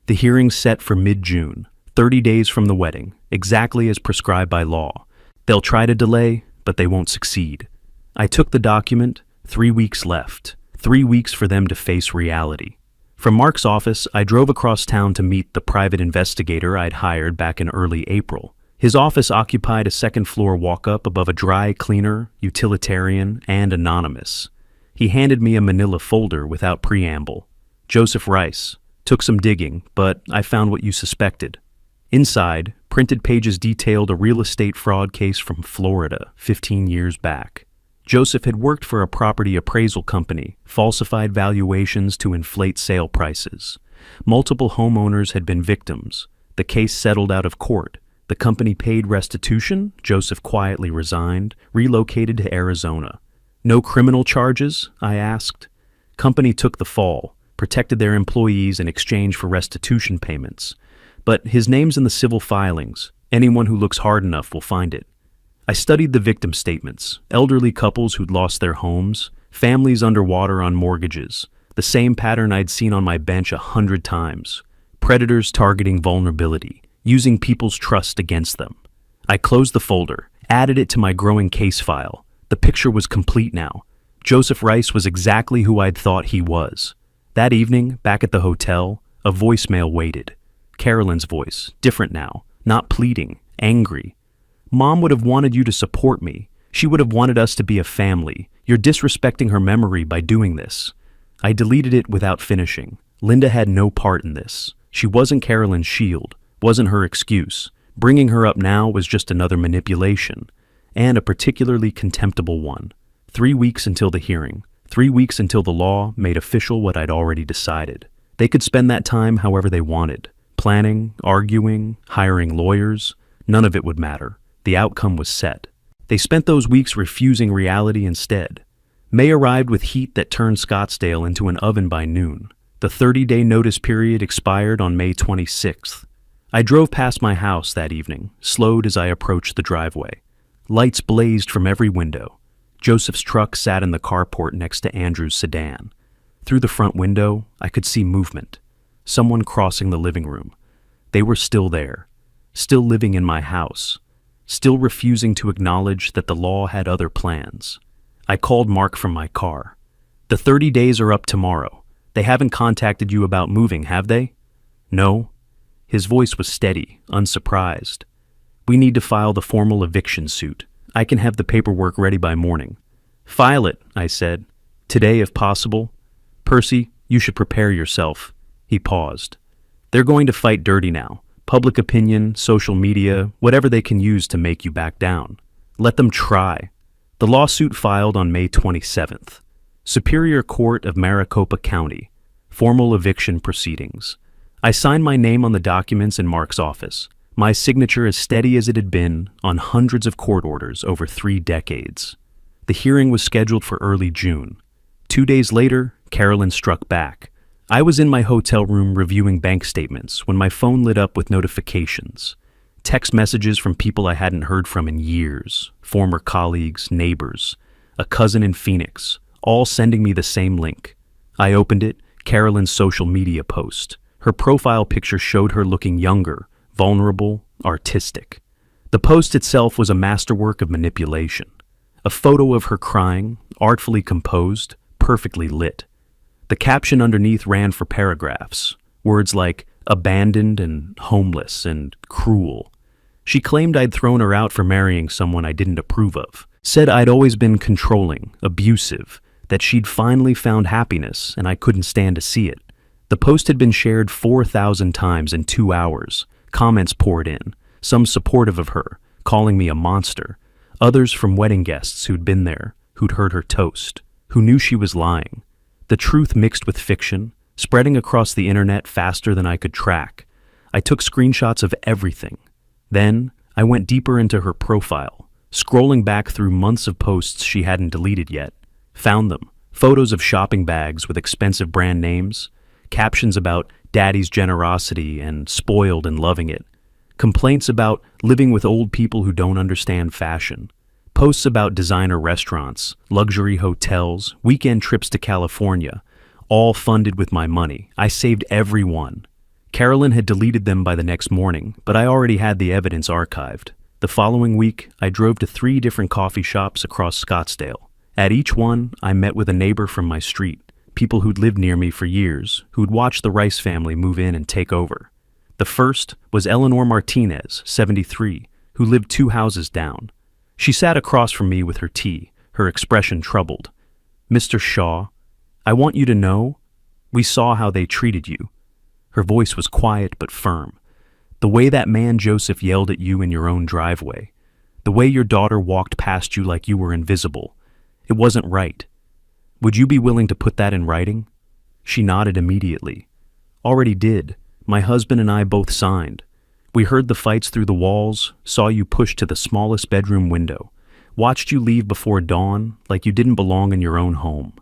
"The hearing's set for mid-June, 30 days from the wedding, exactly as prescribed by law. They'll try to delay, but they won't succeed." I took the document. 3 weeks left. 3 weeks for them to face reality. From Mark's office, I drove across town to meet the private investigator I'd hired back in early April. His office occupied a second-floor walk-up above a dry cleaner, utilitarian, and anonymous. He handed me a manila folder without preamble. "Joseph Rice. Took some digging, but I found what you suspected." Inside, printed pages detailed a real estate fraud case from Florida 15 years back. Joseph had worked for a property appraisal company, falsified valuations to inflate sale prices. Multiple homeowners had been victims. The case settled out of court. The company paid restitution. Joseph quietly resigned, relocated to Arizona. "No criminal charges?" I asked. Company took the fall, protected their employees in exchange for restitution payments. But his name's in the civil filings. Anyone who looks hard enough will find it. I studied the victim statements, elderly couples who'd lost their homes, families underwater on mortgages, the same pattern I'd seen on my bench 100 times. Predators targeting vulnerability, using people's trust against them. I closed the folder, added it to my growing case file. The picture was complete now. Joseph Rice was exactly who I'd thought he was. That evening, back at the hotel, a voicemail waited. Carolyn's voice, different now, not pleading, angry. "Mom would have wanted you to support me. She would have wanted us to be a family. You're disrespecting her memory by doing this." I deleted it without finishing, Linda had no part in this. She wasn't Carolyn's shield, wasn't her excuse. Bringing her up now was just another manipulation, and a particularly contemptible one. 3 weeks until the hearing. 3 weeks until the law made official what I'd already decided. They could spend that time however they wanted. Planning, arguing, hiring lawyers. None of it would matter. The outcome was set. They spent those weeks refusing reality instead. May arrived with heat that turned Scottsdale into an oven by noon. The 30-day notice period expired on May 26th. I drove past my house that evening, slowed as I approached the driveway. Lights blazed from every window. Joseph's truck sat in the carport next to Andrew's sedan. Through the front window, I could see movement. Someone crossing the living room. They were still there, still living in my house, still refusing to acknowledge that the law had other plans. I called Mark from my car. The 30 days are up tomorrow. They haven't contacted you about moving, have they? No. His voice was steady, unsurprised. We need to file the formal eviction suit. I can have the paperwork ready by morning. File it, I said. Today, if possible. Percy, you should prepare yourself. He paused. They're going to fight dirty now. Public opinion, social media, whatever they can use to make you back down. Let them try. The lawsuit filed on May 27th. Superior Court of Maricopa County. Formal eviction proceedings. I signed my name on the documents in Mark's office. My signature as steady as it had been on hundreds of court orders over 3 decades. The hearing was scheduled for early June. 2 days later, Carolyn struck back. I was in my hotel room reviewing bank statements when my phone lit up with notifications. Text messages from people I hadn't heard from in years, former colleagues, neighbors, a cousin in Phoenix, all sending me the same link. I opened it, Carolyn's social media post. Her profile picture showed her looking younger, vulnerable, artistic. The post itself was a masterwork of manipulation. A photo of her crying, artfully composed, perfectly lit. The caption underneath ran for paragraphs, words like abandoned and homeless and cruel. She claimed I'd thrown her out for marrying someone I didn't approve of, said I'd always been controlling, abusive, that she'd finally found happiness and I couldn't stand to see it. The post had been shared 4,000 times in 2 hours. Comments poured in, some supportive of her, calling me a monster, others from wedding guests who'd been there, who'd heard her toast, who knew she was lying. The truth mixed with fiction, spreading across the internet faster than I could track. I took screenshots of everything. Then, I went deeper into her profile, scrolling back through months of posts she hadn't deleted yet. Found them, photos of shopping bags with expensive brand names, captions about daddy's generosity and spoiled and loving it, complaints about living with old people who don't understand fashion, posts about designer restaurants, luxury hotels, weekend trips to California, all funded with my money. I saved every one. Carolyn had deleted them by the next morning, but I already had the evidence archived. The following week, I drove to 3 different coffee shops across Scottsdale. At each one, I met with a neighbor from my street, people who'd lived near me for years, who'd watched the Rice family move in and take over. The first was Eleanor Martinez, 73, who lived 2 houses down. She sat across from me with her tea, her expression troubled. "Mr. Shaw, I want you to know, we saw how they treated you." Her voice was quiet but firm. The way that man Joseph yelled at you in your own driveway. The way your daughter walked past you like you were invisible. It wasn't right. Would you be willing to put that in writing? She nodded immediately. Already did. My husband and I both signed. We heard the fights through the walls, saw you pushed to the smallest bedroom window, watched you leave before dawn like you didn't belong in your own home.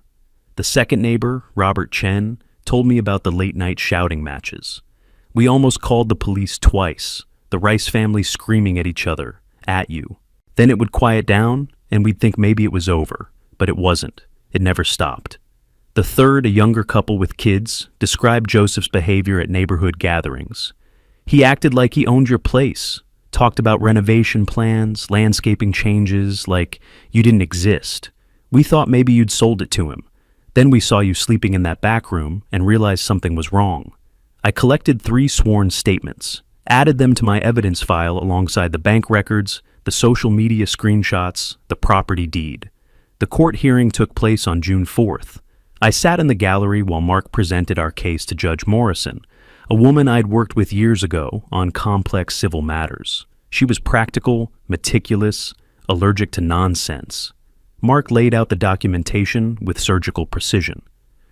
The second neighbor, Robert Chen, told me about the late-night shouting matches. We almost called the police twice, the Rice family screaming at each other, at you. Then it would quiet down, and we'd think maybe it was over, but it wasn't. It never stopped. The third, a younger couple with kids, described Joseph's behavior at neighborhood gatherings. He acted like he owned your place, talked about renovation plans, landscaping changes, like you didn't exist. We thought maybe you'd sold it to him. Then we saw you sleeping in that back room and realized something was wrong. I collected 3 sworn statements, added them to my evidence file alongside the bank records, the social media screenshots, the property deed. The court hearing took place on June 4th. I sat in the gallery while Mark presented our case to Judge Morrison, a woman I'd worked with years ago on complex civil matters. She was practical, meticulous, allergic to nonsense. Mark laid out the documentation with surgical precision.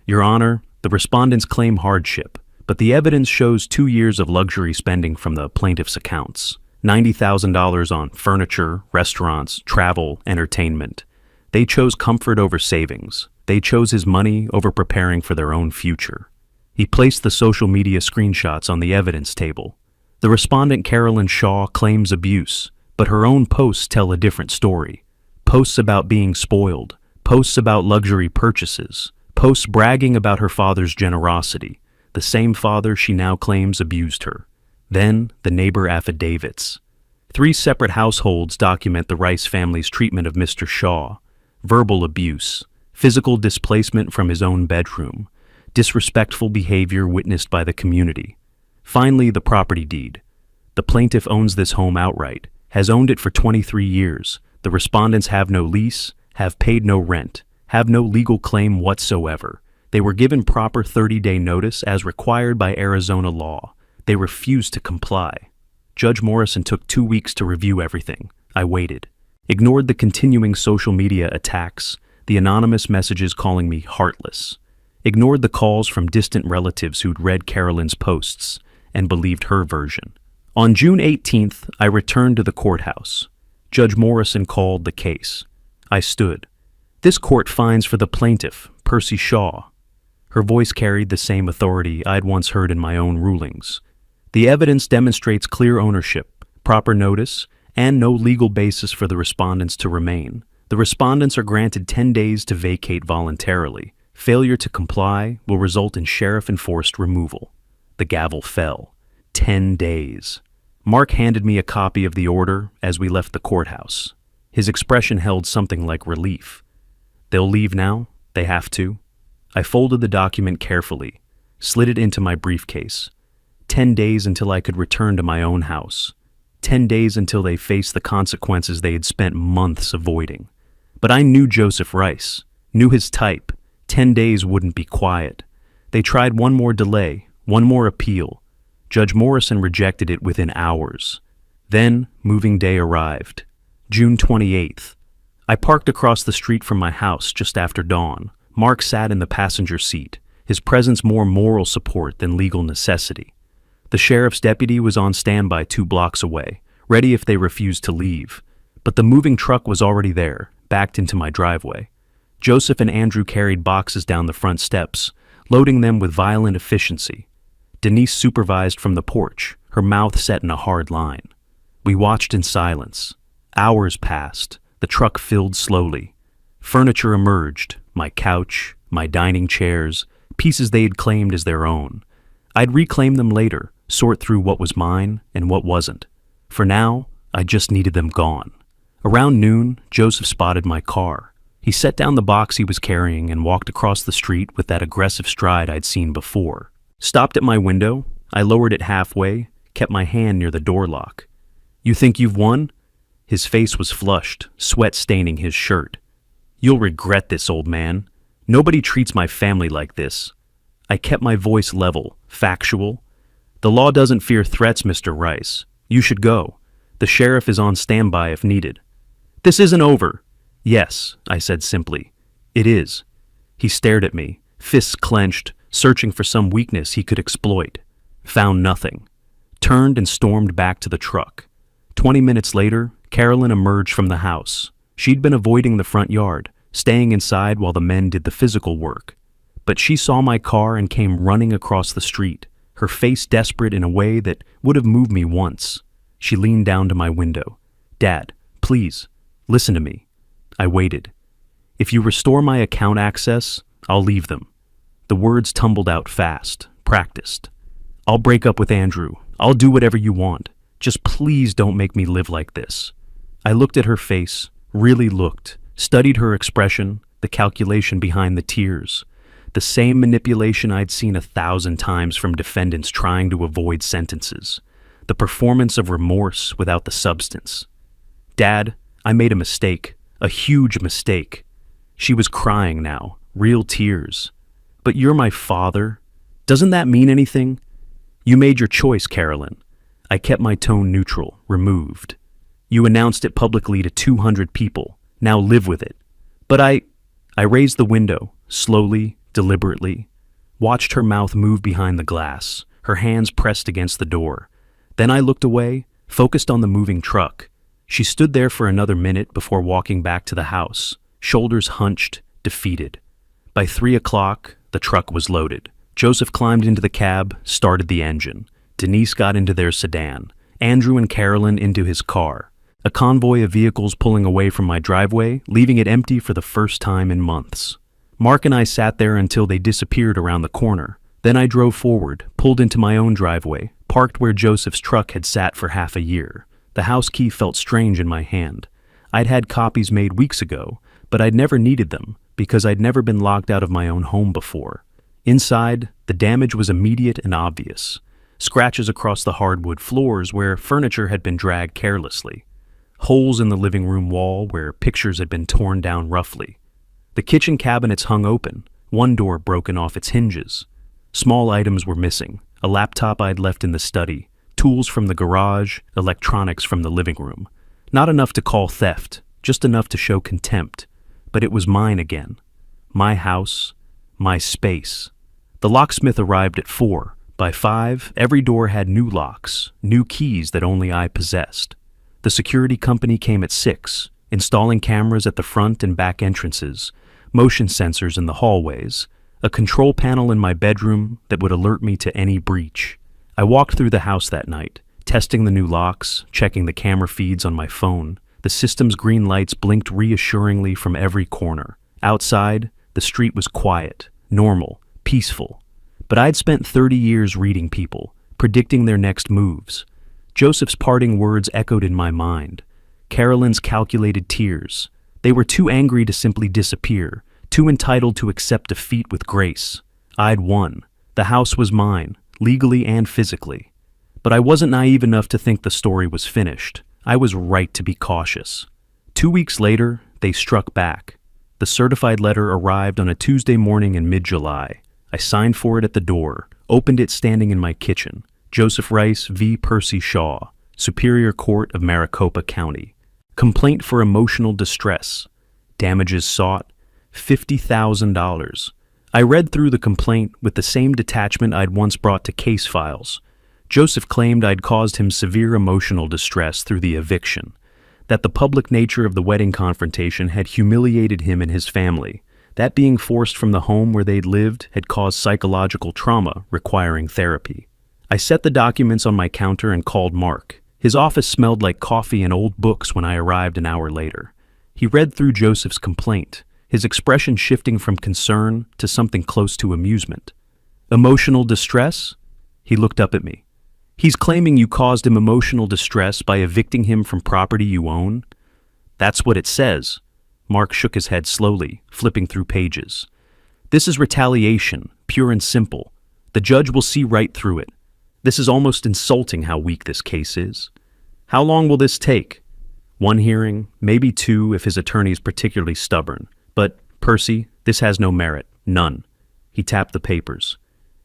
Your Honor, the respondents claim hardship, but the evidence shows 2 years of luxury spending from the plaintiff's accounts. $90,000 on furniture, restaurants, travel, entertainment. They chose comfort over savings. They chose his money over preparing for their own future. He placed the social media screenshots on the evidence table. The respondent Carolyn Shaw claims abuse, but her own posts tell a different story. Posts about being spoiled, posts about luxury purchases, posts bragging about her father's generosity, the same father she now claims abused her. Then, the neighbor affidavits. 3 separate households document the Rice family's treatment of Mr. Shaw. Verbal abuse, physical displacement from his own bedroom, disrespectful behavior witnessed by the community. Finally, the property deed. The plaintiff owns this home outright, has owned it for 23 years. The respondents have no lease, have paid no rent, have no legal claim whatsoever. They were given proper 30-day notice as required by Arizona law. They refused to comply. Judge Morrison took 2 weeks to review everything. I waited. Ignored the continuing social media attacks, the anonymous messages calling me heartless. Ignored the calls from distant relatives who'd read Carolyn's posts and believed her version. On June 18th, I returned to the courthouse. Judge Morrison called the case. I stood. This court finds for the plaintiff, Percy Shaw. Her voice carried the same authority I'd once heard in my own rulings. The evidence demonstrates clear ownership, proper notice, and no legal basis for the respondents to remain. The respondents are granted 10 days to vacate voluntarily. Failure to comply will result in sheriff-enforced removal. The gavel fell. 10 days. Mark handed me a copy of the order as we left the courthouse. His expression held something like relief. They'll leave now? They have to? I folded the document carefully, slid it into my briefcase. 10 days until I could return to my own house. 10 days until they faced the consequences they had spent months avoiding. But I knew Joseph Rice, knew his type. 10 days wouldn't be quiet. They tried one more delay, one more appeal. Judge Morrison rejected it within hours. Then, moving day arrived. June 28th. I parked across the street from my house just after dawn. Mark sat in the passenger seat, his presence more moral support than legal necessity. The sheriff's deputy was on standby 2 blocks away, ready if they refused to leave. But the moving truck was already there, backed into my driveway. Joseph and Andrew carried boxes down the front steps, loading them with violent efficiency. Denise supervised from the porch, her mouth set in a hard line. We watched in silence. Hours passed. The truck filled slowly. Furniture emerged, my couch, my dining chairs, pieces they had claimed as their own. I'd reclaim them later, sort through what was mine and what wasn't. For now, I just needed them gone. Around noon, Joseph spotted my car. He set down the box he was carrying and walked across the street with that aggressive stride I'd seen before. Stopped at my window, I lowered it halfway, kept my hand near the door lock. You think you've won? His face was flushed, sweat staining his shirt. You'll regret this, old man. Nobody treats my family like this. I kept my voice level, factual. The law doesn't fear threats, Mr. Rice. You should go. The sheriff is on standby if needed. This isn't over. Yes, I said simply. It is. He stared at me, fists clenched, searching for some weakness he could exploit. Found nothing. Turned and stormed back to the truck. 20 minutes later, Carolyn emerged from the house. She'd been avoiding the front yard, staying inside while the men did the physical work. But she saw my car and came running across the street, her face desperate in a way that would have moved me once. She leaned down to my window. Dad, please, listen to me. I waited. If you restore my account access, I'll leave them. The words tumbled out fast, practiced. I'll break up with Andrew. I'll do whatever you want. Just please don't make me live like this. I looked at her face, really looked, studied her expression, the calculation behind the tears. The same manipulation I'd seen 1,000 times from defendants trying to avoid sentences. The performance of remorse without the substance. Dad, I made a mistake, a huge mistake. She was crying now, real tears. But you're my father. Doesn't that mean anything? You made your choice, Carolyn. I kept my tone neutral, removed. You announced it publicly to 200 people. Now live with it. But I raised the window, slowly, deliberately, watched her mouth move behind the glass, her hands pressed against the door. Then I looked away, focused on the moving truck. She stood there for another minute before walking back to the house, shoulders hunched, defeated. By 3 o'clock, the truck was loaded. Joseph climbed into the cab, started the engine. Denise got into their sedan. Andrew and Carolyn into his car. A convoy of vehicles pulling away from my driveway, leaving it empty for the first time in months. Mark and I sat there until they disappeared around the corner. Then I drove forward, pulled into my own driveway, parked where Joseph's truck had sat for half a year. The house key felt strange in my hand. I'd had copies made weeks ago, but I'd never needed them because I'd never been locked out of my own home before. Inside, the damage was immediate and obvious. Scratches across the hardwood floors where furniture had been dragged carelessly. Holes in the living room wall where pictures had been torn down roughly. The kitchen cabinets hung open, one door broken off its hinges. Small items were missing, a laptop I'd left in the study, tools from the garage, electronics from the living room. Not enough to call theft, just enough to show contempt. But it was mine again. My house, my space. The locksmith arrived at 4. By 5, every door had new locks, new keys that only I possessed. The security company came at 6, installing cameras at the front and back entrances, motion sensors in the hallways, a control panel in my bedroom that would alert me to any breach. I walked through the house that night, testing the new locks, checking the camera feeds on my phone. The system's green lights blinked reassuringly from every corner. Outside, the street was quiet, normal, peaceful. But I'd spent 30 years reading people, predicting their next moves. Joseph's parting words echoed in my mind. Carolyn's calculated tears. They were too angry to simply disappear, too entitled to accept defeat with grace. I'd won. The house was mine, legally and physically. But I wasn't naive enough to think the story was finished. I was right to be cautious. 2 weeks later, they struck back. The certified letter arrived on a Tuesday morning in mid-July. I signed for it at the door, opened it standing in my kitchen. Joseph Rice v. Percy Shaw, Superior Court of Maricopa County. Complaint for emotional distress. Damages sought, $50,000. I read through the complaint with the same detachment I'd once brought to case files. Joseph claimed I'd caused him severe emotional distress through the eviction, that the public nature of the wedding confrontation had humiliated him and his family, that being forced from the home where they'd lived had caused psychological trauma requiring therapy. I set the documents on my counter and called Mark. His office smelled like coffee and old books when I arrived an hour later. He read through Joseph's complaint, his expression shifting from concern to something close to amusement. Emotional distress? He looked up at me. He's claiming you caused him emotional distress by evicting him from property you own? That's what it says. Mark shook his head slowly, flipping through pages. This is retaliation, pure and simple. The judge will see right through it. This is almost insulting how weak this case is. How long will this take? 1 hearing, maybe 2 if his attorney is particularly stubborn. But, Percy, this has no merit. None. He tapped the papers.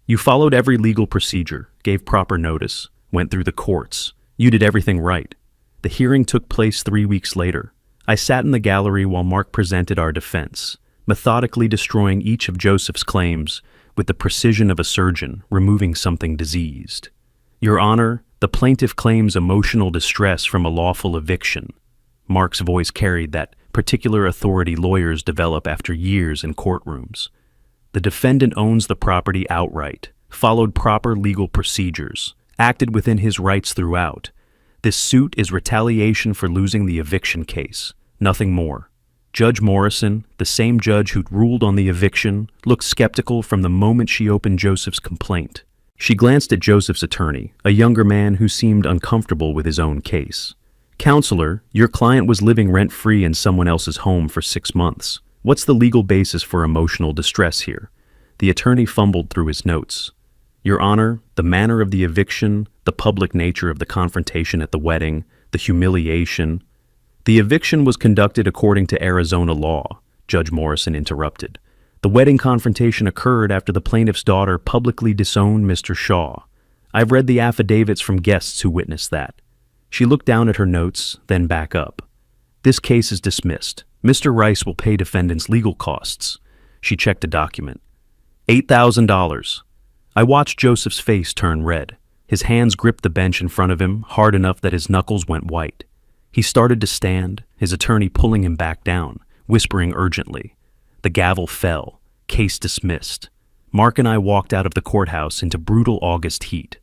You followed every legal procedure, gave proper notice, went through the courts. You did everything right. The hearing took place 3 weeks later. I sat in the gallery while Mark presented our defense, methodically destroying each of Joseph's claims with the precision of a surgeon removing something diseased. Your Honor, the plaintiff claims emotional distress from a lawful eviction. Mark's voice carried that particular authority lawyers develop after years in courtrooms. The defendant owns the property outright, followed proper legal procedures, acted within his rights throughout. This suit is retaliation for losing the eviction case, nothing more. Judge Morrison, the same judge who'd ruled on the eviction, looked skeptical from the moment she opened Joseph's complaint. She glanced at Joseph's attorney, a younger man who seemed uncomfortable with his own case. Counselor, your client was living rent-free in someone else's home for 6 months. What's the legal basis for emotional distress here? The attorney fumbled through his notes. Your Honor, the manner of the eviction, the public nature of the confrontation at the wedding, the humiliation. The eviction was conducted according to Arizona law, Judge Morrison interrupted. The wedding confrontation occurred after the plaintiff's daughter publicly disowned Mr. Shaw. I've read the affidavits from guests who witnessed that. She looked down at her notes, then back up. This case is dismissed. Mr. Rice will pay defendants' legal costs. She checked a document. $8,000. I watched Joseph's face turn red. His hands gripped the bench in front of him, hard enough that his knuckles went white. He started to stand, his attorney pulling him back down, whispering urgently. The gavel fell. Case dismissed. Mark and I walked out of the courthouse into brutal August heat.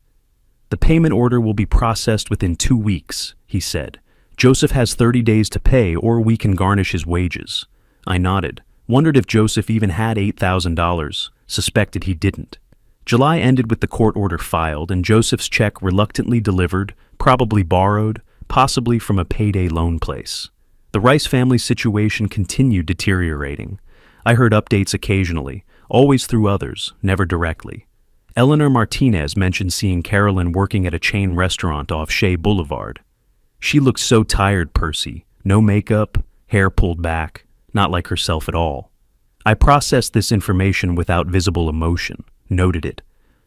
The payment order will be processed within 2 weeks, he said. Joseph has 30 days to pay, or we can garnish his wages. I nodded, wondered if Joseph even had $8,000, suspected he didn't. July ended with the court order filed and Joseph's check reluctantly delivered, probably borrowed, possibly from a payday loan place. The Rice family situation continued deteriorating. I heard updates occasionally, always through others, never directly. Eleanor Martinez mentioned seeing Carolyn working at a chain restaurant off Shea Boulevard. She looked so tired, Percy. No makeup, hair pulled back, not like herself at all. I processed this information without visible emotion, noted it,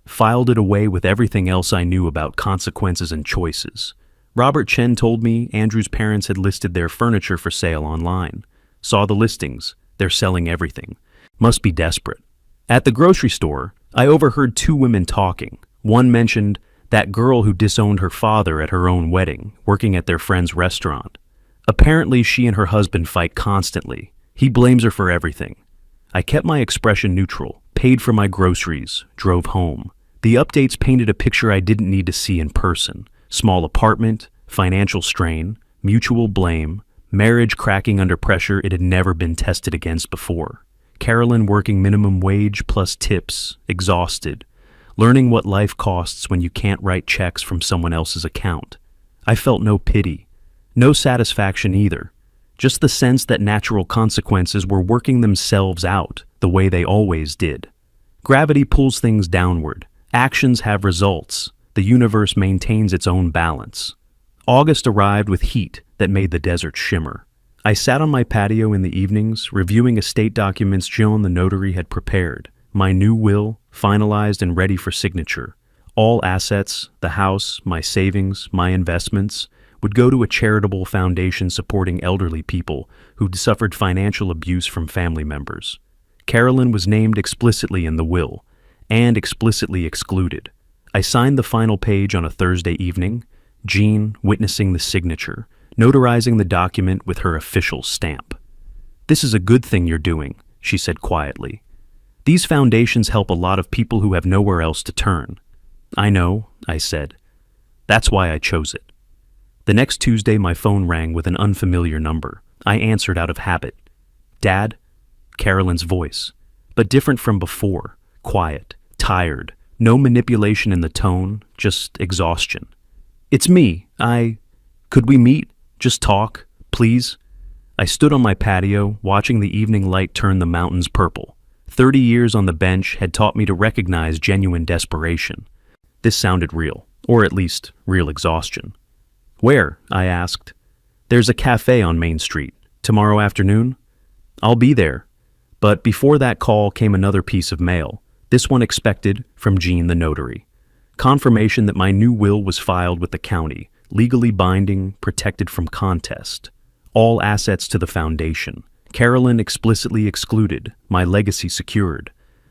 filed it away with everything else I knew about consequences and choices. Robert Chen told me Andrew's parents had listed their furniture for sale online. Saw the listings. They're selling everything. Must be desperate. At the grocery store, I overheard 2 women talking. One mentioned that girl who disowned her father at her own wedding, working at their friend's restaurant. Apparently, she and her husband fight constantly. He blames her for everything. I kept my expression neutral, paid for my groceries, drove home. The updates painted a picture I didn't need to see in person. Small apartment, financial strain, mutual blame, marriage cracking under pressure it had never been tested against before. Carolyn working minimum wage plus tips, exhausted, learning what life costs when you can't write checks from someone else's account. I felt no pity, no satisfaction either, just the sense that natural consequences were working themselves out the way they always did. Gravity pulls things downward, actions have results, the universe maintains its own balance. August arrived with heat that made the desert shimmer. I sat on my patio in the evenings, reviewing estate documents Joan the notary had prepared. My new will, finalized and ready for signature. All assets, the house, my savings, my investments, would go to a charitable foundation supporting elderly people who'd suffered financial abuse from family members. Carolyn was named explicitly in the will, and explicitly excluded. I signed the final page on a Thursday evening, Jean witnessing the signature, notarizing the document with her official stamp. "This is a good thing you're doing," she said quietly. "These foundations help a lot of people who have nowhere else to turn." "I know," I said. "That's why I chose it." The next Tuesday my phone rang with an unfamiliar number. I answered out of habit. "Dad?" Carolyn's voice, but different from before, quiet, tired, no manipulation in the tone, just exhaustion. "It's me. Could we meet? Just talk, please?" I stood on my patio, watching the evening light turn the mountains purple. 30 years on the bench had taught me to recognize genuine desperation. This sounded real, or at least real exhaustion. "Where?" I asked. "There's a cafe on Main Street. Tomorrow afternoon?" "I'll be there." But before that call came another piece of mail, this one expected from Jean the notary. Confirmation that my new will was filed with the county, legally binding, protected from contest. All assets to the foundation. Carolyn explicitly excluded, my legacy secured.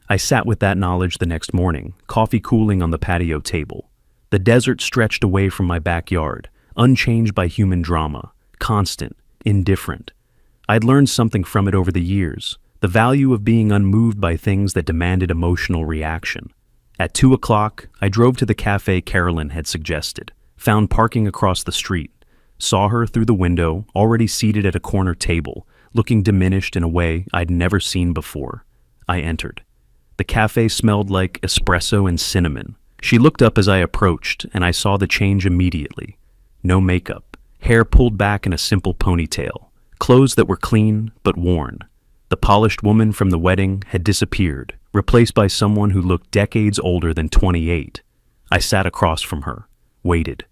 I sat with that knowledge the next morning, coffee cooling on the patio table. The desert stretched away from my backyard, unchanged by human drama, constant, indifferent. I'd learned something from it over the years, the value of being unmoved by things that demanded emotional reaction. At 2 o'clock, I drove to the cafe Carolyn had suggested, found parking across the street, saw her through the window, already seated at a corner table, looking diminished in a way I'd never seen before. I entered. The cafe smelled like espresso and cinnamon. She looked up as I approached, and I saw the change immediately. No makeup, hair pulled back in a simple ponytail, clothes that were clean but worn. The polished woman from the wedding had disappeared, replaced by someone who looked decades older than 28. I sat across from her, waited.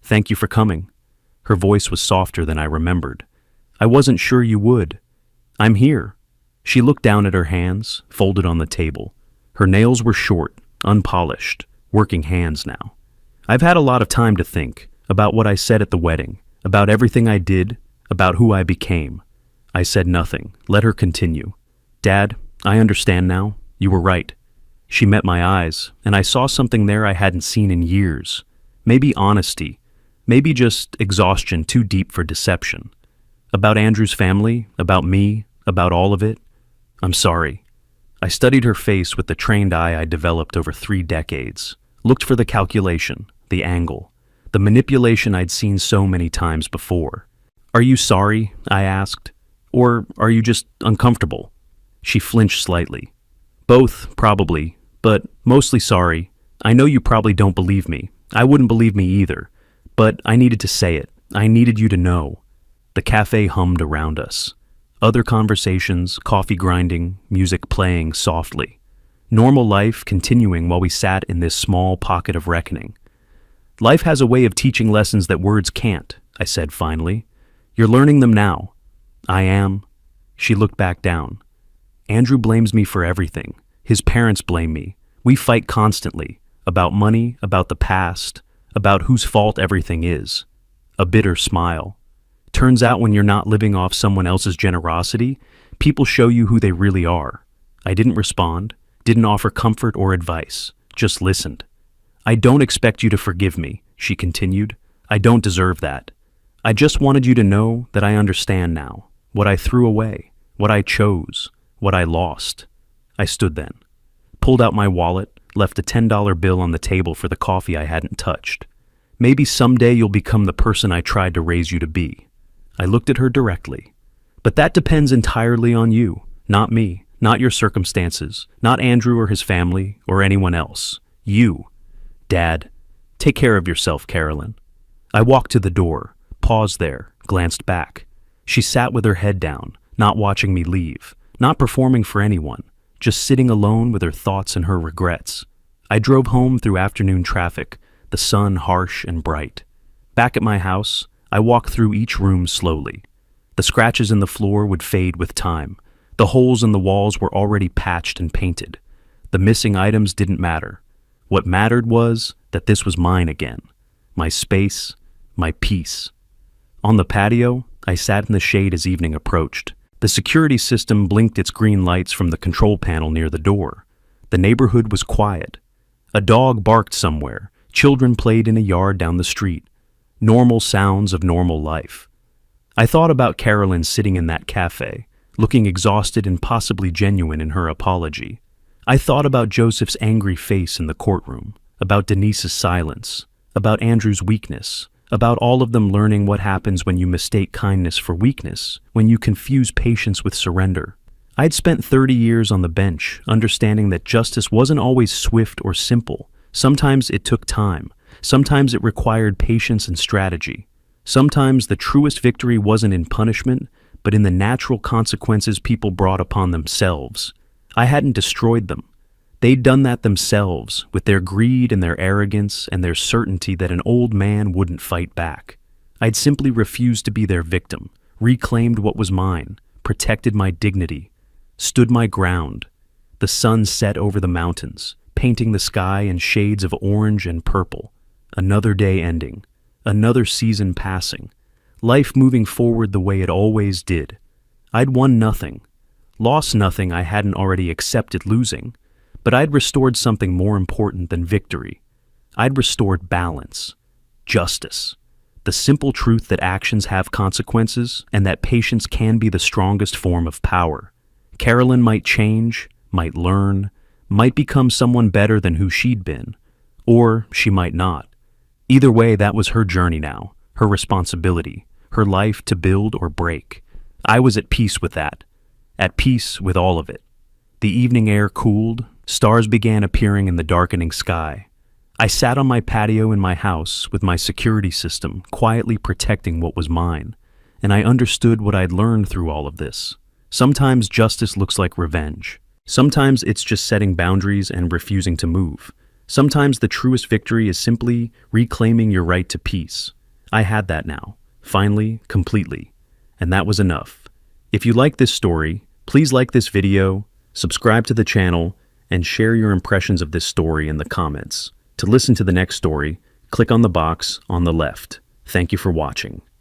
"Thank you for coming." Her voice was softer than I remembered. "I wasn't sure you would." "I'm here." She looked down at her hands, folded on the table. Her nails were short, unpolished, working hands now. I've had a lot of time to think about what I said at the wedding, about everything I did, about who I became. I said nothing, let her continue. Dad, I understand now. You were right. She met my eyes, and I saw something there I hadn't seen in years. Maybe honesty, maybe just exhaustion too deep for deception. About Andrew's family, about me, about all of it. I'm sorry. I studied her face with the trained eye I developed over 3 decades, looked for the calculation, the angle, the manipulation I'd seen so many times before. Are you sorry? I asked. Or are you just uncomfortable? She flinched slightly. Both, probably, but mostly sorry. I know you probably don't believe me. I wouldn't believe me either. But I needed to say it. I needed you to know. The cafe hummed around us. Other conversations, coffee grinding, music playing softly. Normal life continuing while we sat in this small pocket of reckoning. Life has a way of teaching lessons that words can't, I said finally. You're learning them now. I am. She looked back down. Andrew blames me for everything. His parents blame me. We fight constantly. About money, about the past, about whose fault everything is. A bitter smile. Turns out when you're not living off someone else's generosity, people show you who they really are. I didn't respond, didn't offer comfort or advice, just listened. I don't expect you to forgive me, she continued. I don't deserve that. I just wanted you to know that I understand now, what I threw away, what I chose, what I lost. I stood then, pulled out my wallet, left a $10 bill on the table for the coffee I hadn't touched. Maybe someday you'll become the person I tried to raise you to be. I looked at her directly. But that depends entirely on you, not me, not your circumstances, not Andrew or his family or anyone else. You. Dad, take care of yourself, Carolyn. I walked to the door, paused there, glanced back. She sat with her head down, not watching me leave, not performing for anyone, just sitting alone with her thoughts and her regrets. I drove home through afternoon traffic, the sun harsh and bright. Back at my house, I walked through each room slowly. The scratches in the floor would fade with time. The holes in the walls were already patched and painted. The missing items didn't matter. What mattered was that this was mine again. My space, my peace. On the patio, I sat in the shade as evening approached. The security system blinked its green lights from the control panel near the door. The neighborhood was quiet. A dog barked somewhere. Children played in a yard down the street. Normal sounds of normal life. I thought about Carolyn sitting in that cafe, looking exhausted and possibly genuine in her apology. I thought about Joseph's angry face in the courtroom, about Denise's silence, about Andrew's weakness, about all of them learning what happens when you mistake kindness for weakness, when you confuse patience with surrender. I'd spent 30 years on the bench, understanding that justice wasn't always swift or simple. Sometimes it took time. Sometimes it required patience and strategy. Sometimes the truest victory wasn't in punishment, but in the natural consequences people brought upon themselves. I hadn't destroyed them. They'd done that themselves, with their greed and their arrogance and their certainty that an old man wouldn't fight back. I'd simply refused to be their victim, reclaimed what was mine, protected my dignity, stood my ground. The sun set over the mountains, painting the sky in shades of orange and purple. Another day ending, another season passing, life moving forward the way it always did. I'd won nothing, lost nothing I hadn't already accepted losing, but I'd restored something more important than victory. I'd restored balance, justice, the simple truth that actions have consequences and that patience can be the strongest form of power. Carolyn might change, might learn, might become someone better than who she'd been, or she might not. Either way, that was her journey now, her responsibility, her life to build or break. I was at peace with that, at peace with all of it. The evening air cooled, stars began appearing in the darkening sky. I sat on my patio in my house with my security system quietly protecting what was mine, and I understood what I'd learned through all of this. Sometimes justice looks like revenge. Sometimes it's just setting boundaries and refusing to move. Sometimes the truest victory is simply reclaiming your right to peace. I had that now, finally, completely. And that was enough. If you like this story, Please like this video, subscribe to the channel, and share your impressions of this story in the comments. To listen to the next story, click on the box on the left. Thank you for watching.